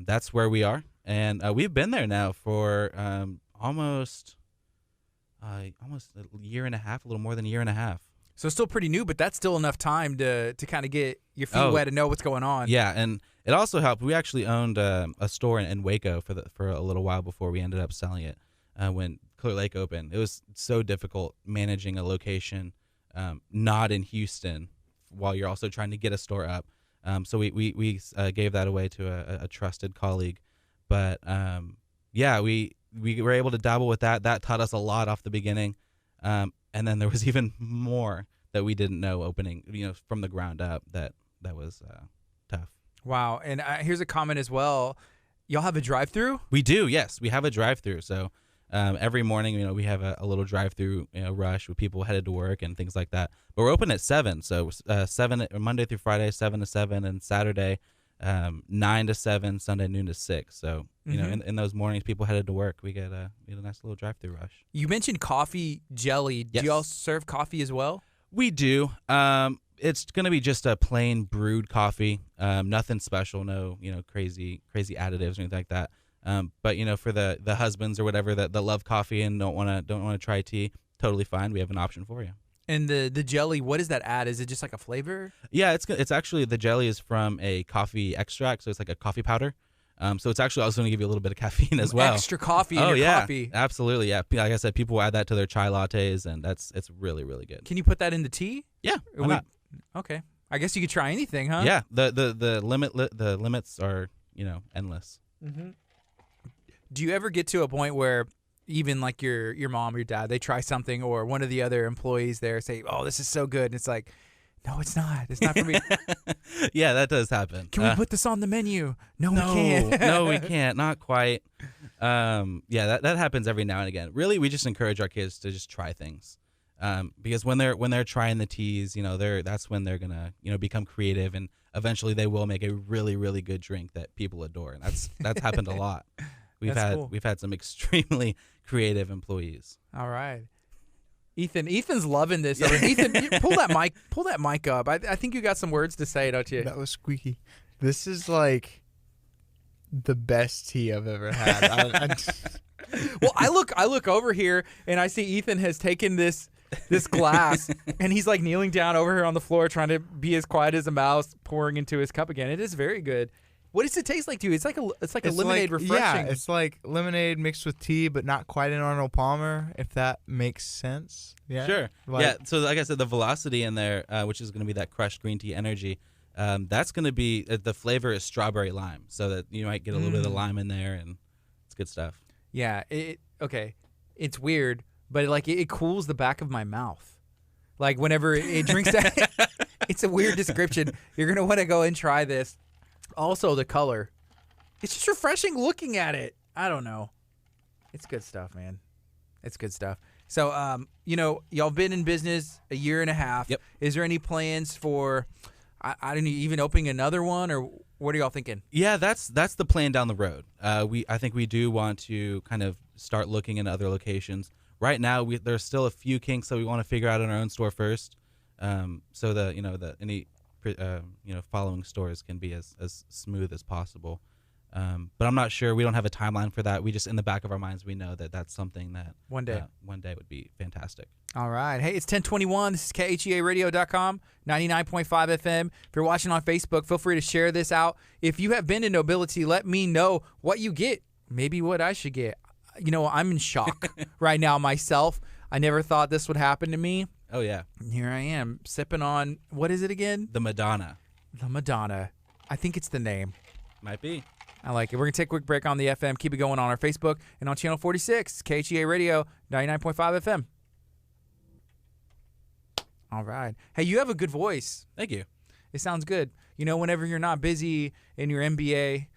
that's where we are, and we've been there now for almost a year and a half, a little more than a year and a half. So still pretty new, but that's still enough time to kind of get your feet wet and know what's going on. Yeah, and it also helped. We actually owned a store in Waco for a little while before we ended up selling it. when Clear Lake opened. It was so difficult managing a location not in Houston while you're also trying to get a store up. So we gave that away to a trusted colleague. But yeah, we were able to dabble with that. That taught us a lot off the beginning. And then there was even more that we didn't know opening, from the ground up. That was tough. Wow. And here's a comment as well. Y'all have a drive-through? We do, yes. We have a drive-through. So every morning, we have a little drive-through rush with people headed to work and things like that. But we're open at 7. So 7 Monday through Friday, 7 to 7, and Saturday 9 to 7, Sunday noon to 6. So in those mornings, people headed to work. We get a nice little drive-through rush. You mentioned coffee jelly. Yes. Do y'all serve coffee as well? We do. It's gonna be just a plain brewed coffee. Nothing special. No, crazy additives or anything like that. But for the husbands or whatever that love coffee and don't wanna try tea, totally fine. We have an option for you. And the jelly, what does that add? Is it just like a flavor? Yeah, it's actually, the jelly is from a coffee extract, so it's like a coffee powder. So it's actually also going to give you a little bit of caffeine as well. Extra coffee in your coffee. Absolutely. Yeah, like I said, people add that to their chai lattes, and it's really, really good. Can you put that in the tea? Yeah, why not? Okay. I guess you could try anything, huh? Yeah, the limits are endless. Mm-hmm. Do you ever get to a point where even like your mom or your dad, they try something, or one of the other employees there say, "Oh, this is so good," and it's like, "No, it's not. It's not for me." Yeah, that does happen. Can we put this on the menu? No, we can't. No, we can't. Not quite. Yeah, that happens every now and again. Really, we just encourage our kids to just try things, because when they're trying the teas, that's when they're gonna become creative, and eventually they will make a really, really good drink that people adore, and that's happened a lot. We've had some extremely creative employees. All right. Ethan's loving this. Ethan, pull that mic up. I think you got some words to say, don't you? That was squeaky. This is like the best tea I've ever had. Well, I look over here and I see Ethan has taken this glass and he's like kneeling down over here on the floor trying to be as quiet as a mouse, pouring into his cup again. It is very good. What does it taste like to you? It's like a lemonade refreshing. Yeah, it's like lemonade mixed with tea, but not quite an Arnold Palmer, if that makes sense. Yeah, sure. Yeah, so like I said, the velocity in there, which is going to be that crushed green tea energy, that's going to be, the flavor is strawberry lime, so that you might get a little bit of the lime in there, and it's good stuff. Yeah, okay. It's weird, but it cools the back of my mouth. Like whenever it drinks that, it's a weird description. You're going to want to go and try this. Also, the color. It's just refreshing looking at it. I don't know. It's good stuff, man. It's good stuff. So, y'all been in business a year and a half. Yep. Is there any plans for, I don't know, even opening another one, or what are y'all thinking? Yeah, that's the plan down the road. I think we do want to kind of start looking into other locations. Right now, there's still a few kinks that we want to figure out in our own store first. So any following stores can be as smooth as possible. But I'm not sure. We don't have a timeline for that. We just, in the back of our minds, we know that that's something that one day would be fantastic. All right. Hey, it's 1021. This is KHEAradio.com, 99.5 FM. If you're watching on Facebook, feel free to share this out. If you have been to Nobility, let me know what you get. Maybe what I should get. I'm in shock right now myself. I never thought this would happen to me. Oh, yeah. Here I am, sipping on, what is it again? The Madonna. The Madonna. I think it's the name. Might be. I like it. We're going to take a quick break on the FM. Keep it going on our Facebook and on Channel 46, KHEA Radio, 99.5 FM. All right. Hey, you have a good voice. Thank you. It sounds good. Whenever you're not busy in your MBA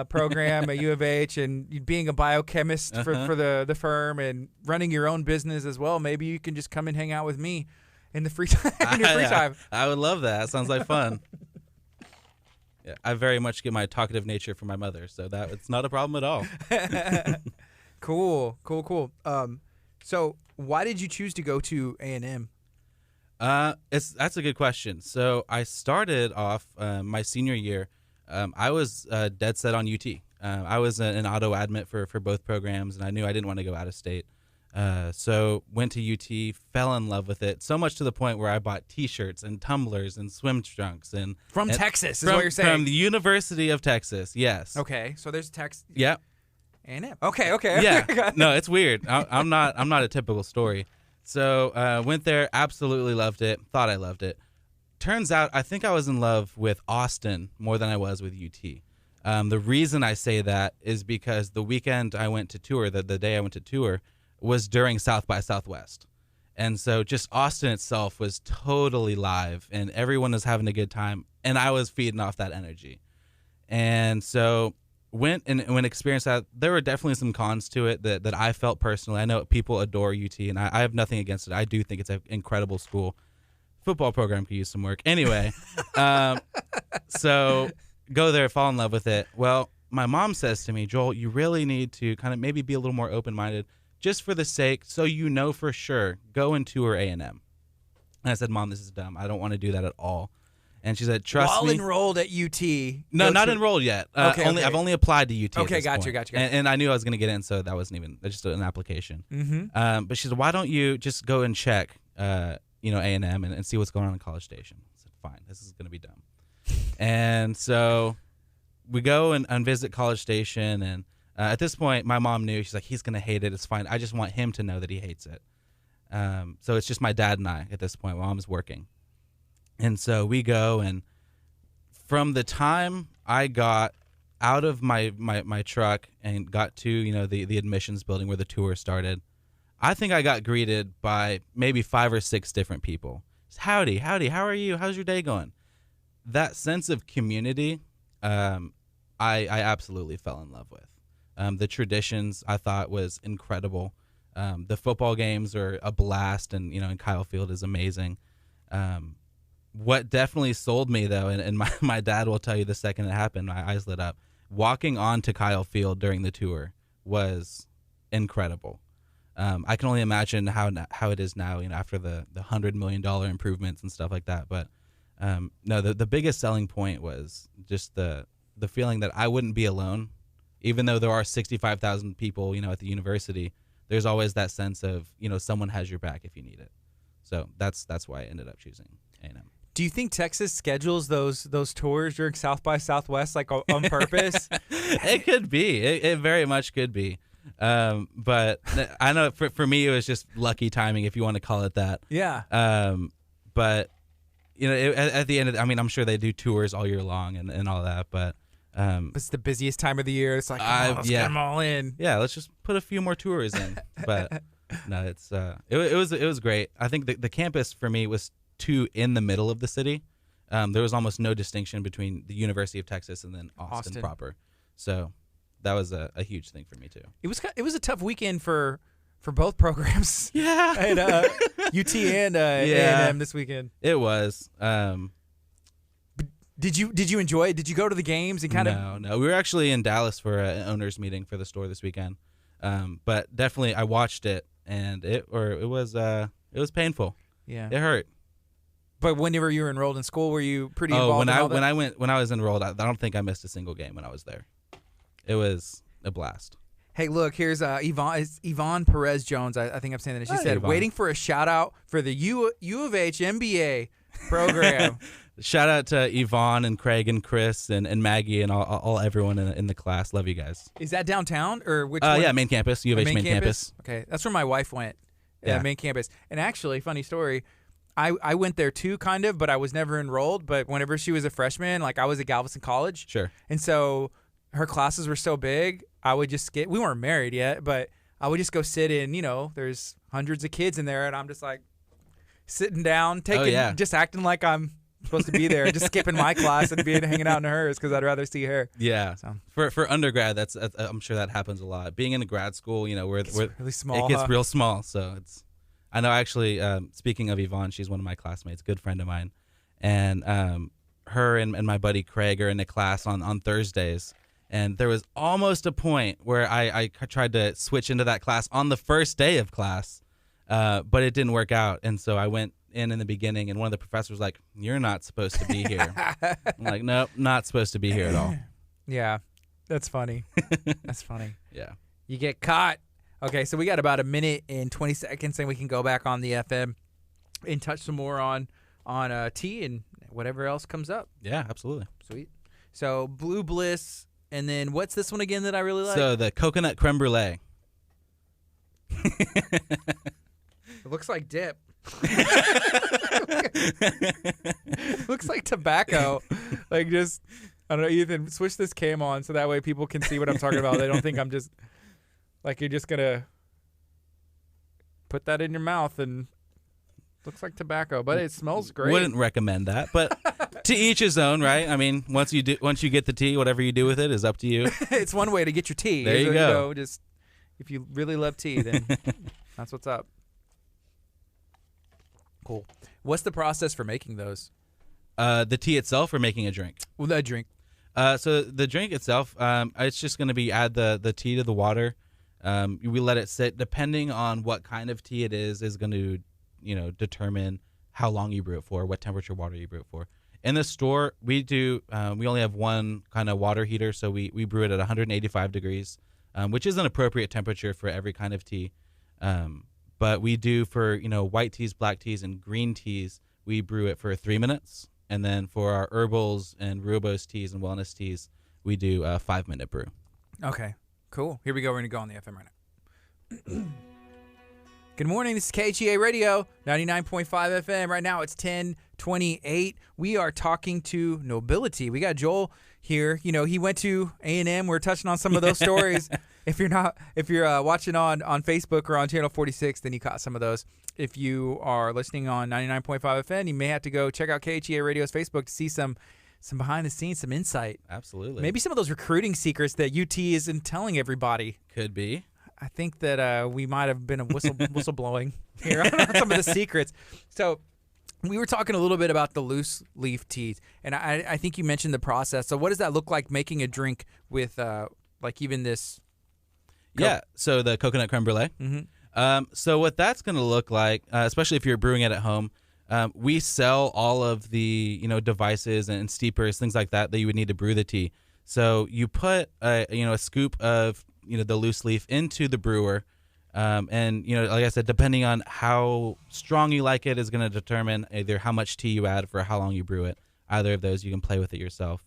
program at U of H and being a biochemist for the firm and running your own business as well, maybe you can just come and hang out with me in the free time. In your free time. I would love that. That sounds like fun. Yeah, I very much get my talkative nature from my mother, so that it's not a problem at all. Cool. So why did you choose to go to A&M? That's a good question. So I started off my senior year. I was dead set on UT. I was an auto admit for both programs, and I knew I didn't want to go out of state. So went to UT, fell in love with it, so much to the point where I bought T-shirts and tumblers and swim trunks Texas is what you're saying. From the University of Texas, yes. Okay, so there's Texas. Yep. A&M. Okay. Yeah, no, it's weird. I'm not a typical story. So went there, absolutely loved it. Thought I loved it. Turns out, I think I was in love with Austin more than I was with UT. The reason I say that is because the weekend I went to tour, the day I went to tour, was during South by Southwest. And so just Austin itself was totally live, and everyone was having a good time, and I was feeding off that energy. And so went and experienced that. There were definitely some cons to it that I felt personally. I know people adore UT, and I have nothing against it. I do think it's an incredible school. Football program could use some work. Anyway, so go there, fall in love with it. Well, my mom says to me, Joel, you really need to kind of maybe be a little more open-minded just for the sake, so you know for sure, go and tour A&M. And I said, Mom, this is dumb. I don't want to do that at all. And she said, trust me. While enrolled at UT. No, not enrolled yet. Okay. I've only applied to UT. Okay, at this gotcha. point. And I knew I was going to get in, so that wasn't even just an application. Mm-hmm. But she said, why don't you just go and check, A&M and see what's going on in College Station? I said, fine, this is going to be dumb. And so we go and visit College Station, and at this point, my mom knew. She's like, he's going to hate it. It's fine. I just want him to know that he hates it. So it's just my dad and I at this point. My mom's working. And so we go, and from the time I got out of my truck and got to, the admissions building where the tour started, I think I got greeted by maybe 5 or 6 different people. Howdy, how are you? How's your day going? That sense of community, I absolutely fell in love with. The traditions I thought was incredible. The football games are a blast, and in Kyle Field is amazing. What definitely sold me though, and my dad will tell you the second it happened, my eyes lit up. Walking onto Kyle Field during the tour was incredible. I can only imagine how it is now, after the $100 million improvements and stuff like that. But no, the biggest selling point was just the feeling that I wouldn't be alone. Even though there are 65,000 people, at the university, there's always that sense of, someone has your back if you need it. So that's why I ended up choosing A&M. Do you think Texas schedules those tours during South by Southwest on purpose? It could be. It very much could be. But I know for me it was just lucky timing, if you want to call it that. Yeah. But at the end of I'm sure they do tours all year long and all that, but. It's the busiest time of the year. It's like, let's get them all in. Yeah, let's just put a few more tours in. But no, it was great. I think the campus for me was too in the middle of the city. There was almost no distinction between the University of Texas and then Austin proper. So that was a huge thing for me too. It was a tough weekend for both programs. Yeah, and UT and A&M this weekend. It was. Did you enjoy it? Did you go to the games and kind of? No. We were actually in Dallas for an owners meeting for the store this weekend. But definitely I watched it, and it was painful. Yeah, it hurt. But whenever you were enrolled in school, were you pretty involved? When I was enrolled, I don't think I missed a single game when I was there. It was a blast. Hey, look, here's Yvonne Perez Jones. I think I'm saying that. She said, Yvonne. Waiting for a shout out for the U of H MBA program. Shout out to Yvonne and Craig and Chris and Maggie and all everyone in the class. Love you guys. Is that downtown or which one? Yeah, main campus. U of H main campus. Okay, that's where my wife went. Yeah, main campus. And actually, funny story, I went there too, kind of, but I was never enrolled. But whenever she was a freshman, I was at Galveston College. Sure. And so her classes were so big, I would just we weren't married yet, but I would just go sit in, there's hundreds of kids in there, and I'm just sitting down, just acting like I'm supposed to be there, just skipping my class and hanging out in hers because I'd rather see her. Yeah. So. For undergrad, that's I'm sure that happens a lot. Being in a grad school, where it's really small, it gets real small. So I know actually. Speaking of Yvonne, she's one of my classmates, good friend of mine, and her and my buddy Craig are in a class on Thursdays. And there was almost a point where I tried to switch into that class on the first day of class, but it didn't work out. And so I went in the beginning, and one of the professors was like, "You're not supposed to be here." I'm like, "Nope, not supposed to be here at all." Yeah, that's funny. That's funny. Yeah. You get caught. Okay, so we got about a minute and 20 seconds, and we can go back on the FM and touch some more on T and whatever else comes up. Yeah, absolutely. Sweet. So Blue Bliss And then what's this one again that I really like? So the coconut creme brulee. It looks like dip. Looks like tobacco. Like just, I don't know, Ethan, switch this cam on so that way people can see what I'm talking about. They don't think I'm just, like you're just going to put that in your mouth and looks like tobacco, but it smells great. Wouldn't recommend that, but to each his own, right? I mean, once you get the tea, whatever you do with it is up to you. It's one way to get your tea. There you go. Just if you really love tea, then that's what's up. Cool. What's the process for making those? The tea itself or making a drink? Well, that drink. So the drink itself, it's just going to be add the tea to the water. We let it sit. Depending on what kind of tea it is going to, determine how long you brew it for, what temperature water you brew it for. In the store, we only have one kind of water heater, so we brew it at 185 degrees, which is an appropriate temperature for every kind of tea. But we do for, white teas, black teas, and green teas, we brew it for 3 minutes. And then for our herbals and rooibos teas and wellness teas, we do a 5-minute brew. Okay, cool. Here we go. We're going to go on the FM right now. Good morning. This is KHEA Radio, 99.5 FM. Right now it's 10:28. We are talking to Nobility. We got Joel here. He went to A&M. We're touching on some of those stories. If you're watching on Facebook or on Channel 46, then you caught some of those. If you are listening on 99.5 FM, you may have to go check out KHEA Radio's Facebook to see some behind the scenes, some insight. Absolutely. Maybe some of those recruiting secrets that UT isn't telling everybody. Could be. I think that we might have been a whistleblowing here on some of the secrets. So we were talking a little bit about the loose leaf teas, and I think you mentioned the process. So what does that look like making a drink with like even this? Yeah, so the coconut creme brulee. Mm-hmm. So what that's going to look like, especially if you're brewing it at home, we sell all of the devices and steepers, things like that you would need to brew the tea. So you put a scoop of the loose leaf into the brewer, and like I said, depending on how strong you like it is going to determine either how much tea you add for how long you brew it. Either of those, you can play with it yourself.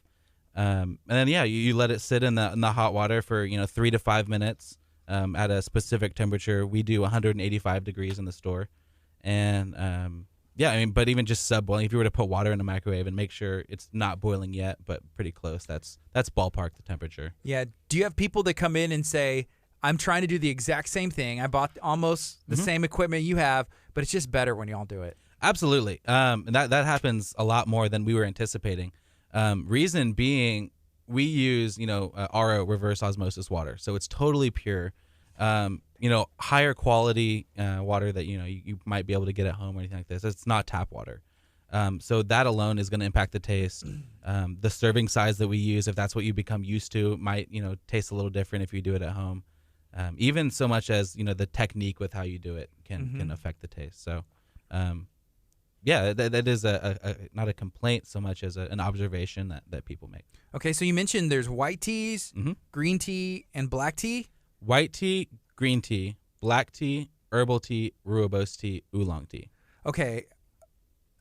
And then you let it sit in the hot water for 3 to 5 minutes at a specific temperature. We do 185 degrees in the store, and but even just sub-boiling, if you were to put water in a microwave and make sure it's not boiling yet, but pretty close, that's ballpark the temperature. Yeah. Do you have people that come in and say, I'm trying to do the exact same thing. I bought almost the same equipment you have, but it's just better when y'all do it? Absolutely. And that happens a lot more than we were anticipating. Reason being, we use, RO, reverse osmosis water. So it's totally pure. Higher quality water that you might be able to get at home or anything like this. It's not tap water, so that alone is going to impact the taste. The serving size that we use, if that's what you become used to, might taste a little different if you do it at home. Even so much as the technique with how you do it can affect the taste. So, that is not a complaint so much as an observation that people make. Okay, so you mentioned there's white teas, green tea, and black tea. White tea, green tea, black tea, herbal tea, rooibos tea, oolong tea. Okay,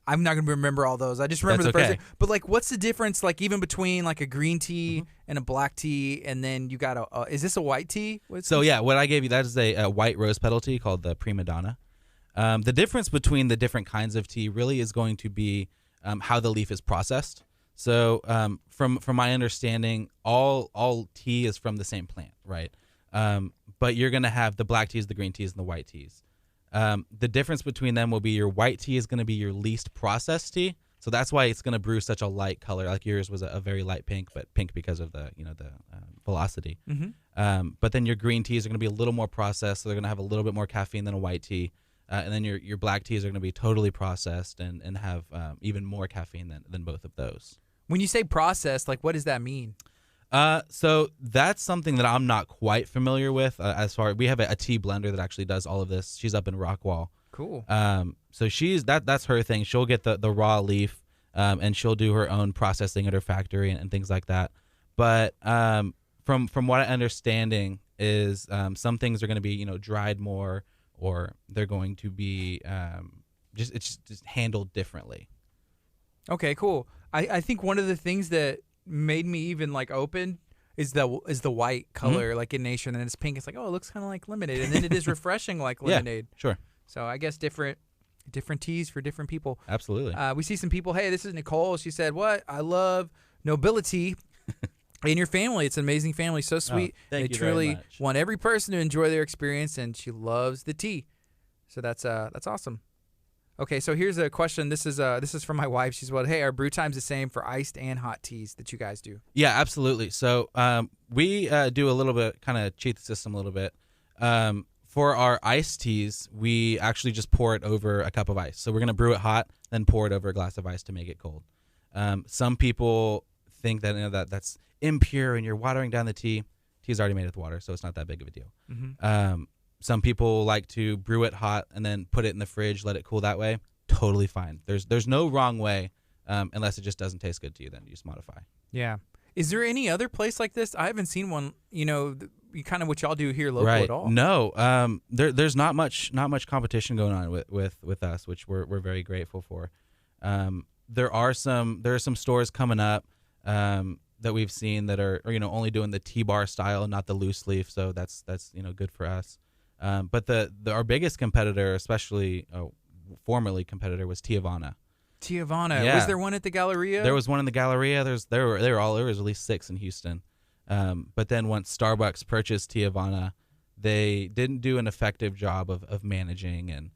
I'm not gonna remember all those. I just remember That's the first okay. thing. But like, what's the difference? Like, even between like a green tea and a black tea, and then you got is this a white tea? What I gave you, that is a white rose petal tea called the Prima Donna. The difference between the different kinds of tea really is going to be how the leaf is processed. So from my understanding, all tea is from the same plant, right? But you're going to have the black teas, the green teas, and the white teas. The difference between them will be your white tea is going to be your least processed tea. So that's why it's going to brew such a light color. Like yours was a very light pink, but pink because of the velocity. But then your green teas are going to be a little more processed. So they're going to have a little bit more caffeine than a white tea. And then your black teas are going to be totally processed and have even more caffeine than both of those. When you say processed, like what does that mean? So that's something that I'm not quite familiar with. We have a tea blender that actually does all of this. She's up in Rockwall. Cool. So that's her thing. She'll get the raw leaf, and she'll do her own processing at her factory and things like that. But from what I'm understanding is some things are going to be dried more, or they're going to be just handled differently. Okay, cool. I think one of the things that made me even like open is the white color like in Nation, and then it's pink. It's like, oh, it looks kind of like lemonade, and then it is refreshing like lemonade. Sure. So I guess different teas for different people. Absolutely. We see some people. Hey, this is Nicole. She said, "What? I love Nobility in your family. It's an amazing family. So sweet. thank they you very truly much. want every person to enjoy their experience, and she loves the tea. So that's awesome." Okay, so here's a question. This is from my wife. She's well, hey, are brew times the same for iced and hot teas that you guys do? Yeah, absolutely. So we do a little bit, kind of cheat the system a little bit. For our iced teas, we actually just pour it over a cup of ice. So we're going to brew it hot, then pour it over a glass of ice to make it cold. Some people think that that's impure and you're watering down the tea. Tea's already made with water, so it's not that big of a deal. Mm-hmm. Some people like to brew it hot and then put it in the fridge, let it cool that way. Totally fine. There's no wrong way, unless it just doesn't taste good to you. Then you just modify. Yeah. Is there any other place like this? I haven't seen one. Kind of what y'all do here local Right. at all. No. There's not much competition going on with us, which we're very grateful for. There are some stores coming up that we've seen that are only doing the T-bar style, not the loose leaf. So that's good for us. But our biggest competitor, especially formerly competitor, was Tijuana. Tijuana. Yeah. Was there one at the Galleria? There was one in the Galleria. There were all. There was at least 6 in Houston. But then once Starbucks purchased Tijuana, they didn't do an effective job of managing, and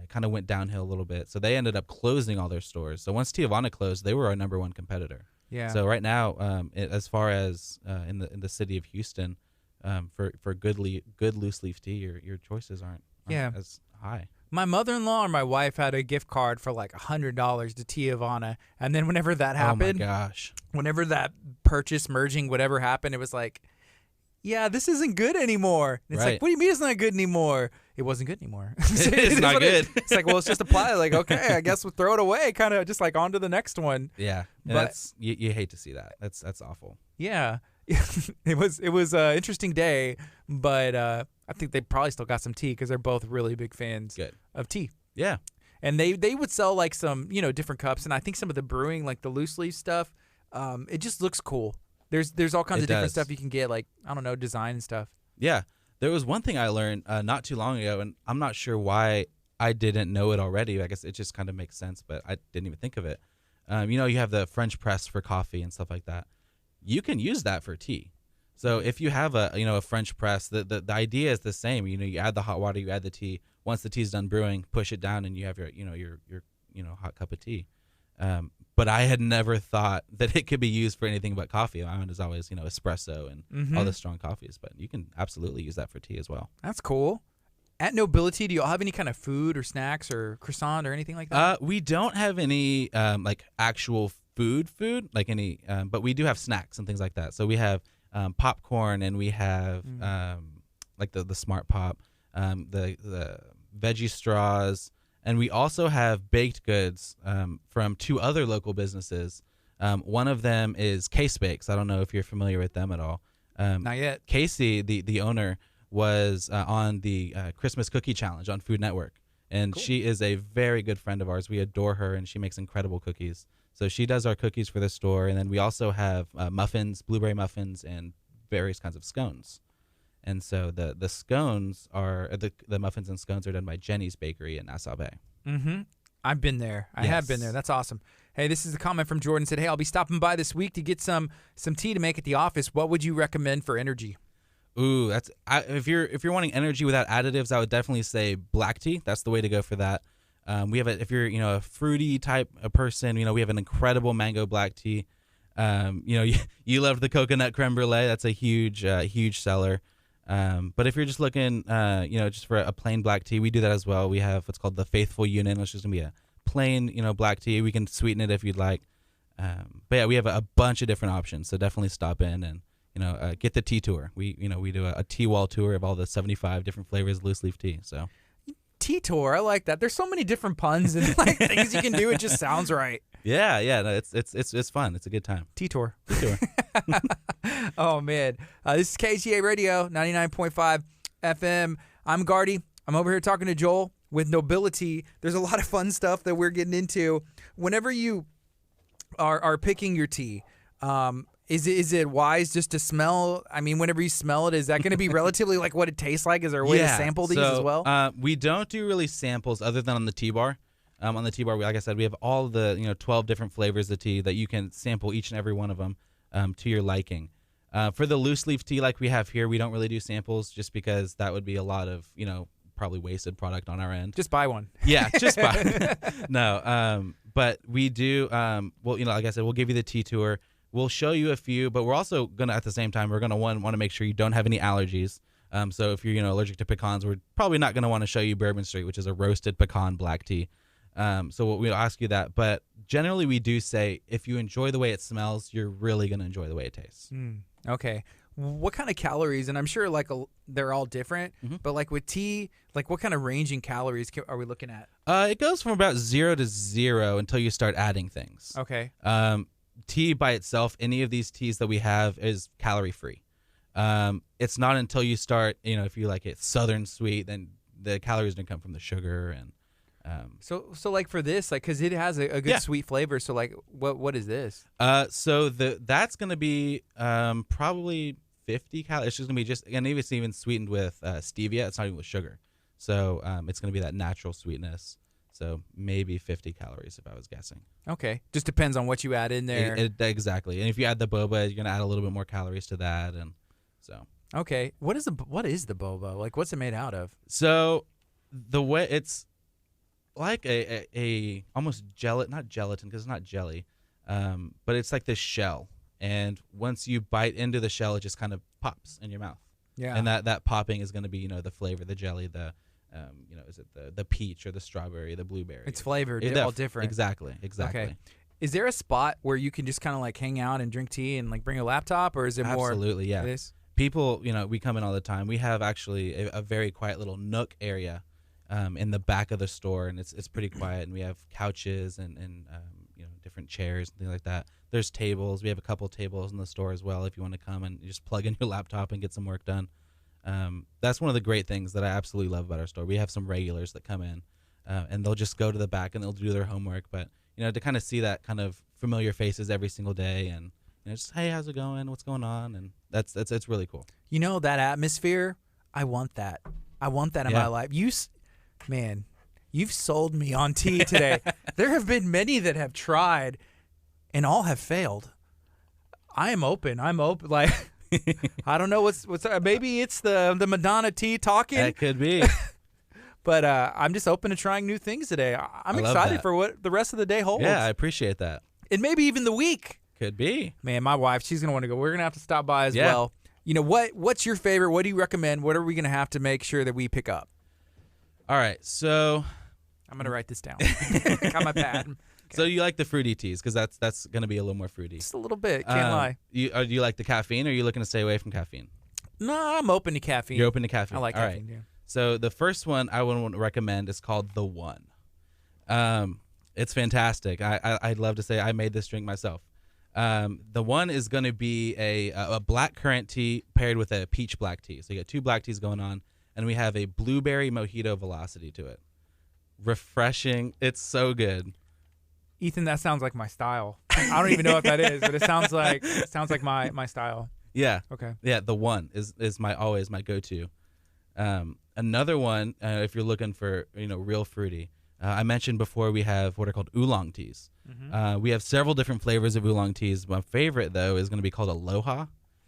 it kind of went downhill a little bit. So they ended up closing all their stores. So once Tijuana closed, they were our number 1 competitor. Yeah. So right now, as far as in the city of Houston, for good loose leaf tea, your choices aren't as high. My mother-in-law or my wife had a gift card for like $100 to Tijuana, and then whenever that happened, Oh my gosh! whenever that purchase merging, whatever happened, it was like, yeah, this isn't good anymore. And it's Right. like, what do you mean it's not good anymore? It wasn't good anymore. It's not good. It's like, well, it's just applied. Like, okay, I guess we'll throw it away, kind of just like on to the next one. Yeah, But- that's you hate to see that. That's awful. Yeah. it was an interesting day, but I think they probably still got some tea because they're both really big fans Good. of tea. Yeah. And they would sell like some, different cups, and I think some of the brewing, like the loose leaf stuff, it just looks cool. There's all kinds It of different does. stuff you can get, like, I don't know, design and stuff. Yeah. There was one thing I learned not too long ago, and I'm not sure why I didn't know it already. I guess it just kind of makes sense, but I didn't even think of it. You have the French press for coffee and stuff like that. You can use that for tea. So if you have a French press, the idea is the same. You add the hot water, you add the tea. Once the tea's done brewing, push it down, and you have your hot cup of tea. But I had never thought that it could be used for anything but coffee. Mine is always espresso and all the strong coffees. But you can absolutely use that for tea as well. That's cool. At Nobility, do you all have any kind of food or snacks or croissant or anything like that? We don't have any like actual food like any, but we do have snacks and things like that. So we have popcorn, and we have like the Smart Pop, the veggie straws, and we also have baked goods from 2 other local businesses. One of them is Case Bakes. I don't know if you're familiar with them at all. Not yet. Casey, the owner, was on the Christmas Cookie Challenge on Food Network, and Cool. she is a very good friend of ours. We adore her, and she makes incredible cookies. So she does our cookies for the store, and then we also have muffins, blueberry muffins, and various kinds of scones. And so the scones are the muffins and scones are done by Jenny's Bakery in Nassau Bay. Mm-hmm. I've been there. I have been Yes. there. That's awesome. Hey, this is a comment from Jordan. Said, hey, I'll be stopping by this week to get some tea to make at the office. What would you recommend for energy? Ooh, if you're wanting energy without additives, I would definitely say black tea. That's the way to go for that. We have if you're a fruity type of person, we have an incredible mango black tea. You love the coconut creme brulee. That's a huge seller. But if you're just looking, just for a plain black tea, we do that as well. We have what's called the Faithful Union, which is gonna be a plain, black tea. We can sweeten it if you'd like. But yeah, we have a bunch of different options. So definitely stop in and get the tea tour. We do a tea wall tour of all the 75 different flavors of loose leaf tea. So Tea tour. I like that. There's so many different puns and like things you can do. It just sounds right. yeah, no, it's fun. It's a good time. Tea tour. Tea tour. Oh, man. This is KHEA Radio, 99.5 FM. I'm Gardy. I'm over here talking to Joel with Nobility. There's a lot of fun stuff that we're getting into. Whenever you are picking your tea, Is it wise just to smell? I mean, whenever you smell it, is that going to be relatively like what it tastes like? Is there a way to sample these as well? We don't do really samples other than on the tea bar. On the tea bar, like I said, we have all the 12 different flavors of tea that you can sample each and every one of them to your liking. For the loose leaf tea like we have here, we don't really do samples just because that would be a lot of probably wasted product on our end. Just buy one. Yeah, just buy. No, but we do. Well, like I said, we'll give you the tea tour. We'll show you a few, but we're also gonna at the same time want to make sure you don't have any allergies. So if you're allergic to pecans, we're probably not gonna want to show you Bourbon Street, which is a roasted pecan black tea. So we'll ask you that, but generally we do say if you enjoy the way it smells, you're really gonna enjoy the way it tastes. Okay. What kind of calories? And I'm sure they're all different, but like with tea, like what kind of range in calories are we looking at? It goes from about 0 to 0 until you start adding things. Okay. Tea by itself, any of these teas that we have is calorie free. It's not until you start, if you like it southern sweet, then the calories don't come from the sugar and. So like for this, like, cause it has a good sweet flavor. So like, what is this? So that's gonna be probably 50 calories. It's just gonna be and it's even sweetened with stevia. It's not even with sugar. So it's gonna be that natural sweetness. So maybe 50 calories if I was guessing. Okay, just depends on what you add in there. Exactly, and if you add the boba, you're gonna add a little bit more calories to that, and so. Okay, what is the boba? Like, what's it made out of? So the way it's like a almost not gelatin because it's not jelly, but it's like this shell, and once you bite into the shell, it just kind of pops in your mouth. Yeah, and that popping is gonna be the flavor, the jelly, the. Is it the peach or the strawberry, the blueberry? It's flavored. They're all different. Exactly. Okay. Is there a spot where you can just kind of like hang out and drink tea and like bring a laptop, or is it more? Absolutely, yeah. This? People, we come in all the time. We have actually a very quiet little nook area in the back of the store, and it's pretty quiet. And we have couches and different chairs and things like that. There's tables. We have a couple tables in the store as well if you want to come and just plug in your laptop and get some work done. That's one of the great things that I absolutely love about our store. We have some regulars that come in, and they'll just go to the back and they'll do their homework. But to kind of see that kind of familiar faces every single day, and just hey, how's it going? What's going on? And it's really cool. That atmosphere. I want that. I want that in my life. You've sold me on tea today. There have been many that have tried, and all have failed. I am open. Like. I don't know what's maybe it's the Madonna tea talking. That could be. But I'm just open to trying new things today. I'm excited for what the rest of the day holds. Yeah, I appreciate that. And maybe even the week. Could be. Man, my wife, she's going to want to go. We're going to have to stop by as well. What's your favorite? What do you recommend? What are we going to have to make sure that we pick up? All right, so I'm going to write this down. Got my pad. Okay. So you like the fruity teas because that's going to be a little more fruity. Just a little bit. Can't lie. Do you like the caffeine, or are you looking to stay away from caffeine? No, I'm open to caffeine. You're open to caffeine. I like caffeine. Right. Yeah. So the first one I would want to recommend is called The One. It's fantastic. I'd love to say I made this drink myself. The One is going to be a black currant tea paired with a peach black tea. So you got two black teas going on, and we have a blueberry mojito velocity to it. Refreshing. It's so good. Ethan, that sounds like my style. I don't even know what that is, but it sounds like my style. Yeah. Okay. Yeah, The One is always my go-to. Another one, if you're looking for real fruity, I mentioned before we have what are called oolong teas. Mm-hmm. We have several different flavors of oolong teas. My favorite though is going to be called Aloha,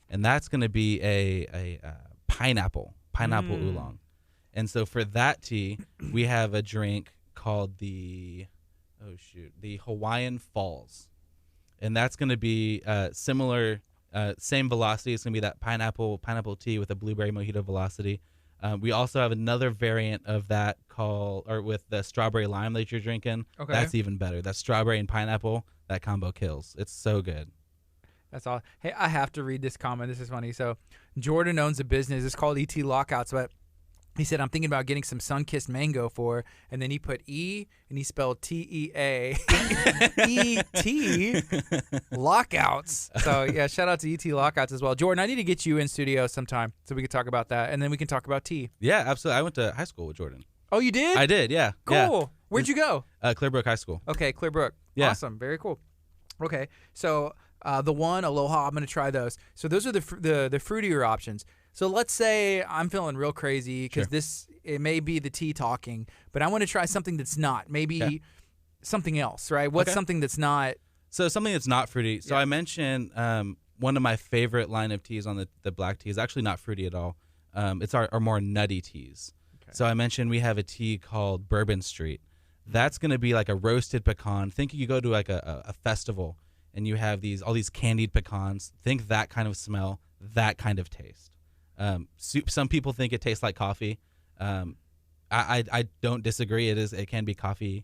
and that's going to be a pineapple oolong. And so for that tea, we have a drink called the Hawaiian Falls, and that's going to be similar, same velocity. It's going to be that pineapple tea with a blueberry mojito velocity. We also have another variant of that with the strawberry lime that you're drinking. Okay. That's even better. That strawberry and pineapple, that combo kills. It's so good. That's all. Hey, I have to read this comment. This is funny. So Jordan owns a business. It's called ET Lockouts, but he said, I'm thinking about getting some sun-kissed mango and then he put E, and he spelled T-E-A, E-T, Lockouts. So, yeah, shout out to ET Lockouts as well. Jordan, I need to get you in studio sometime so we can talk about that, and then we can talk about tea. Yeah, absolutely. I went to high school with Jordan. Oh, you did? I did, yeah. Cool. Yeah. Where'd you go? Clearbrook High School. Okay, Clearbrook. Yeah. Awesome. Very cool. Okay, so the one, Aloha, I'm going to try those. So those are the fruitier options. So let's say I'm feeling real crazy because it may be the tea talking, but I want to try something that's not. Maybe something else, right? What's something that's not? So something that's not fruity. So I mentioned one of my favorite line of teas on the black tea is actually not fruity at all. It's our more nutty teas. Okay. So I mentioned we have a tea called Bourbon Street. That's going to be like a roasted pecan. Think you go to like a festival and you have all these candied pecans. Think that kind of smell, that kind of taste. Some people think it tastes like coffee. I don't disagree. It can be coffee-y.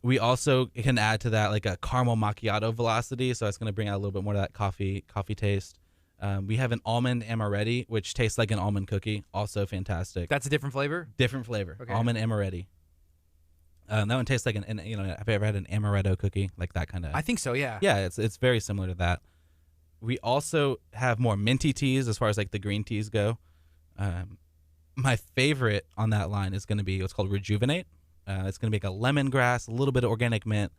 We also can add to that like a caramel macchiato velocity, so it's going to bring out a little bit more of that coffee taste. We have an almond amaretti, which tastes like an almond cookie, also fantastic. That's a different flavor? Different flavor. Okay. Almond amaretti. That one tastes like have you ever had an amaretto cookie? Like that kind of. I think so, yeah. Yeah, it's very similar to that. We also have more minty teas as far as like the green teas go. My favorite on that line is going to be what's called Rejuvenate. It's going to be like a lemongrass, a little bit of organic mint.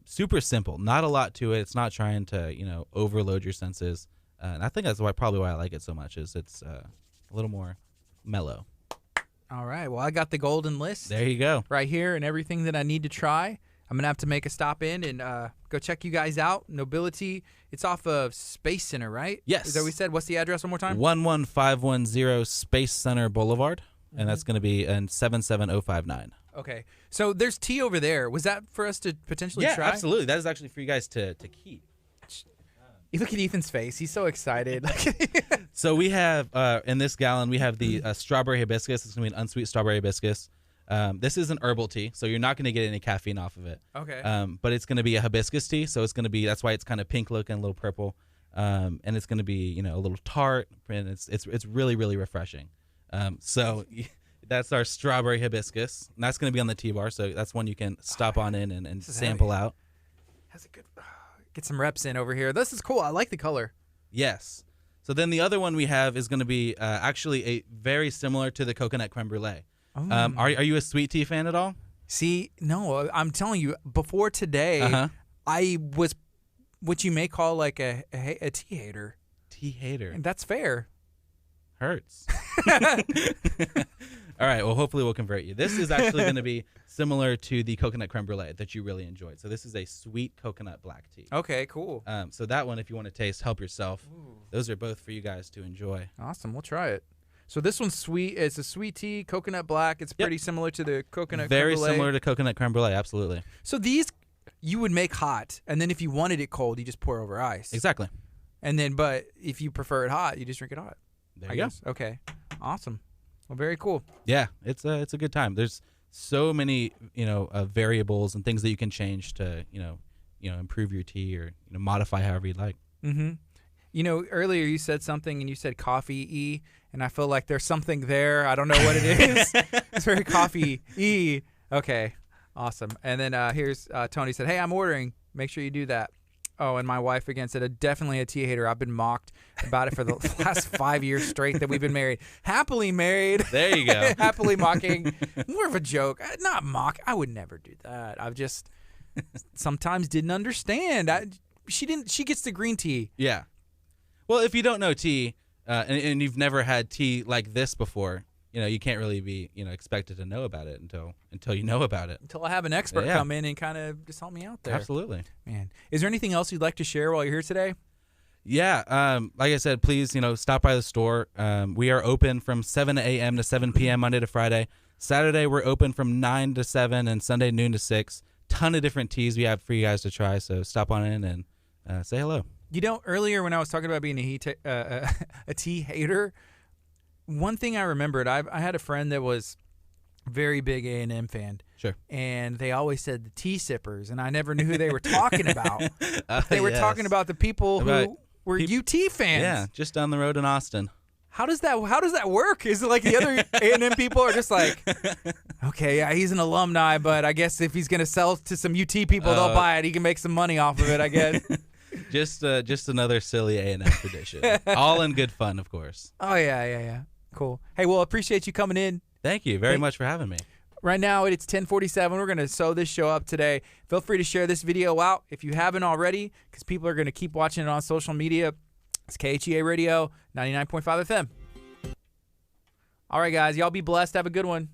Super simple, not a lot to it. It's not trying to overload your senses. And I think that's probably why I like it so much is it's a little more mellow. All right. Well, I got the golden list. There you go. Right here and everything that I need to try. I'm going to have to make a stop in and go check you guys out. Nobility. It's off of Space Center, right? Yes. Is that what we said? What's the address one more time? 11510 Space Center Boulevard. And that's going to be in 77059. Okay. So there's tea over there. Was that for us to potentially try? Yeah, absolutely. That is actually for you guys to keep. You look at Ethan's face. He's so excited. So we have, in this gallon, we have the strawberry hibiscus. It's going to be an unsweet strawberry hibiscus. This is an herbal tea, so you're not going to get any caffeine off of it. Okay. But it's going to be a hibiscus tea, so it's going to be, that's why it's kind of pink looking, a little purple. And it's going to be, a little tart, and it's really, really refreshing. So that's our strawberry hibiscus. And that's going to be on the tea bar, so that's one you can stop on in and sample out. Has a good... Get some reps in over here. This is cool. I like the color. Yes. So then the other one we have is going to be actually very similar to the coconut creme brulee. Oh. Are you a sweet tea fan at all? See, no, I'm telling you, before today, I was what you may call like a tea hater. Tea hater. And that's fair. Hurts. All right, well, hopefully we'll convert you. This is actually going to be similar to the coconut creme brulee that you really enjoyed. So this is a sweet coconut black tea. Okay, cool. So that one, if you want to taste, help yourself. Ooh. Those are both for you guys to enjoy. Awesome. We'll try it. So this one's sweet. It's a sweet tea, coconut black. It's pretty similar to the coconut creme brulee. Very similar to coconut creme brulee, absolutely. So these you would make hot, and then if you wanted it cold, you just pour over ice. Exactly. And then, but if you prefer it hot, you just drink it hot. There you go. Okay. Awesome. Well, very cool. Yeah, it's a good time. There's so many variables and things that you can change to improve your tea or modify however you'd like. Mm-hmm. Earlier you said something and you said coffee-y, and I feel like there's something there. I don't know what it is. It's very coffee-y. Okay. Awesome. And then here's Tony said, "Hey, I'm ordering. Make sure you do that." Oh, and my wife again said, definitely a tea hater. I've been mocked about it for the last 5 years straight that we've been married. Happily married. There you go. Happily mocking. More of a joke. Not mock. I would never do that. I've just sometimes didn't understand. She gets the green tea. Yeah. Well, if you don't know tea and you've never had tea like this before, you can't really be expected to know about it until you know about it. Until I have an expert come in and kind of just help me out there. Absolutely. Man, is there anything else you'd like to share while you're here today? Yeah. Like I said, please stop by the store. We are open from 7 a.m. to 7 p.m. Monday to Friday. Saturday we're open from 9 to 7 and Sunday noon to 6. Ton of different teas we have for you guys to try. So stop on in and say hello. Earlier when I was talking about being a tea hater. One thing I remembered, I had a friend that was very big A&M fan. Sure. And they always said the tea sippers, and I never knew who they were talking about. They were talking about the people who were UT fans. Yeah, just down the road in Austin. How does that work? Is it like the other A&M people are just like, okay, yeah, he's an alumni, but I guess if he's going to sell to some UT people, they'll buy it. He can make some money off of it, I guess. Just another silly A&M tradition. All in good fun, of course. Oh, yeah. Cool. Hey, well, appreciate you coming in. Thank you very much for having me. Right now, it's 10:47. We're going to sew this show up today. Feel free to share this video out if you haven't already, because people are going to keep watching it on social media. It's KHEA Radio, 99.5 FM. All right, guys. Y'all be blessed. Have a good one.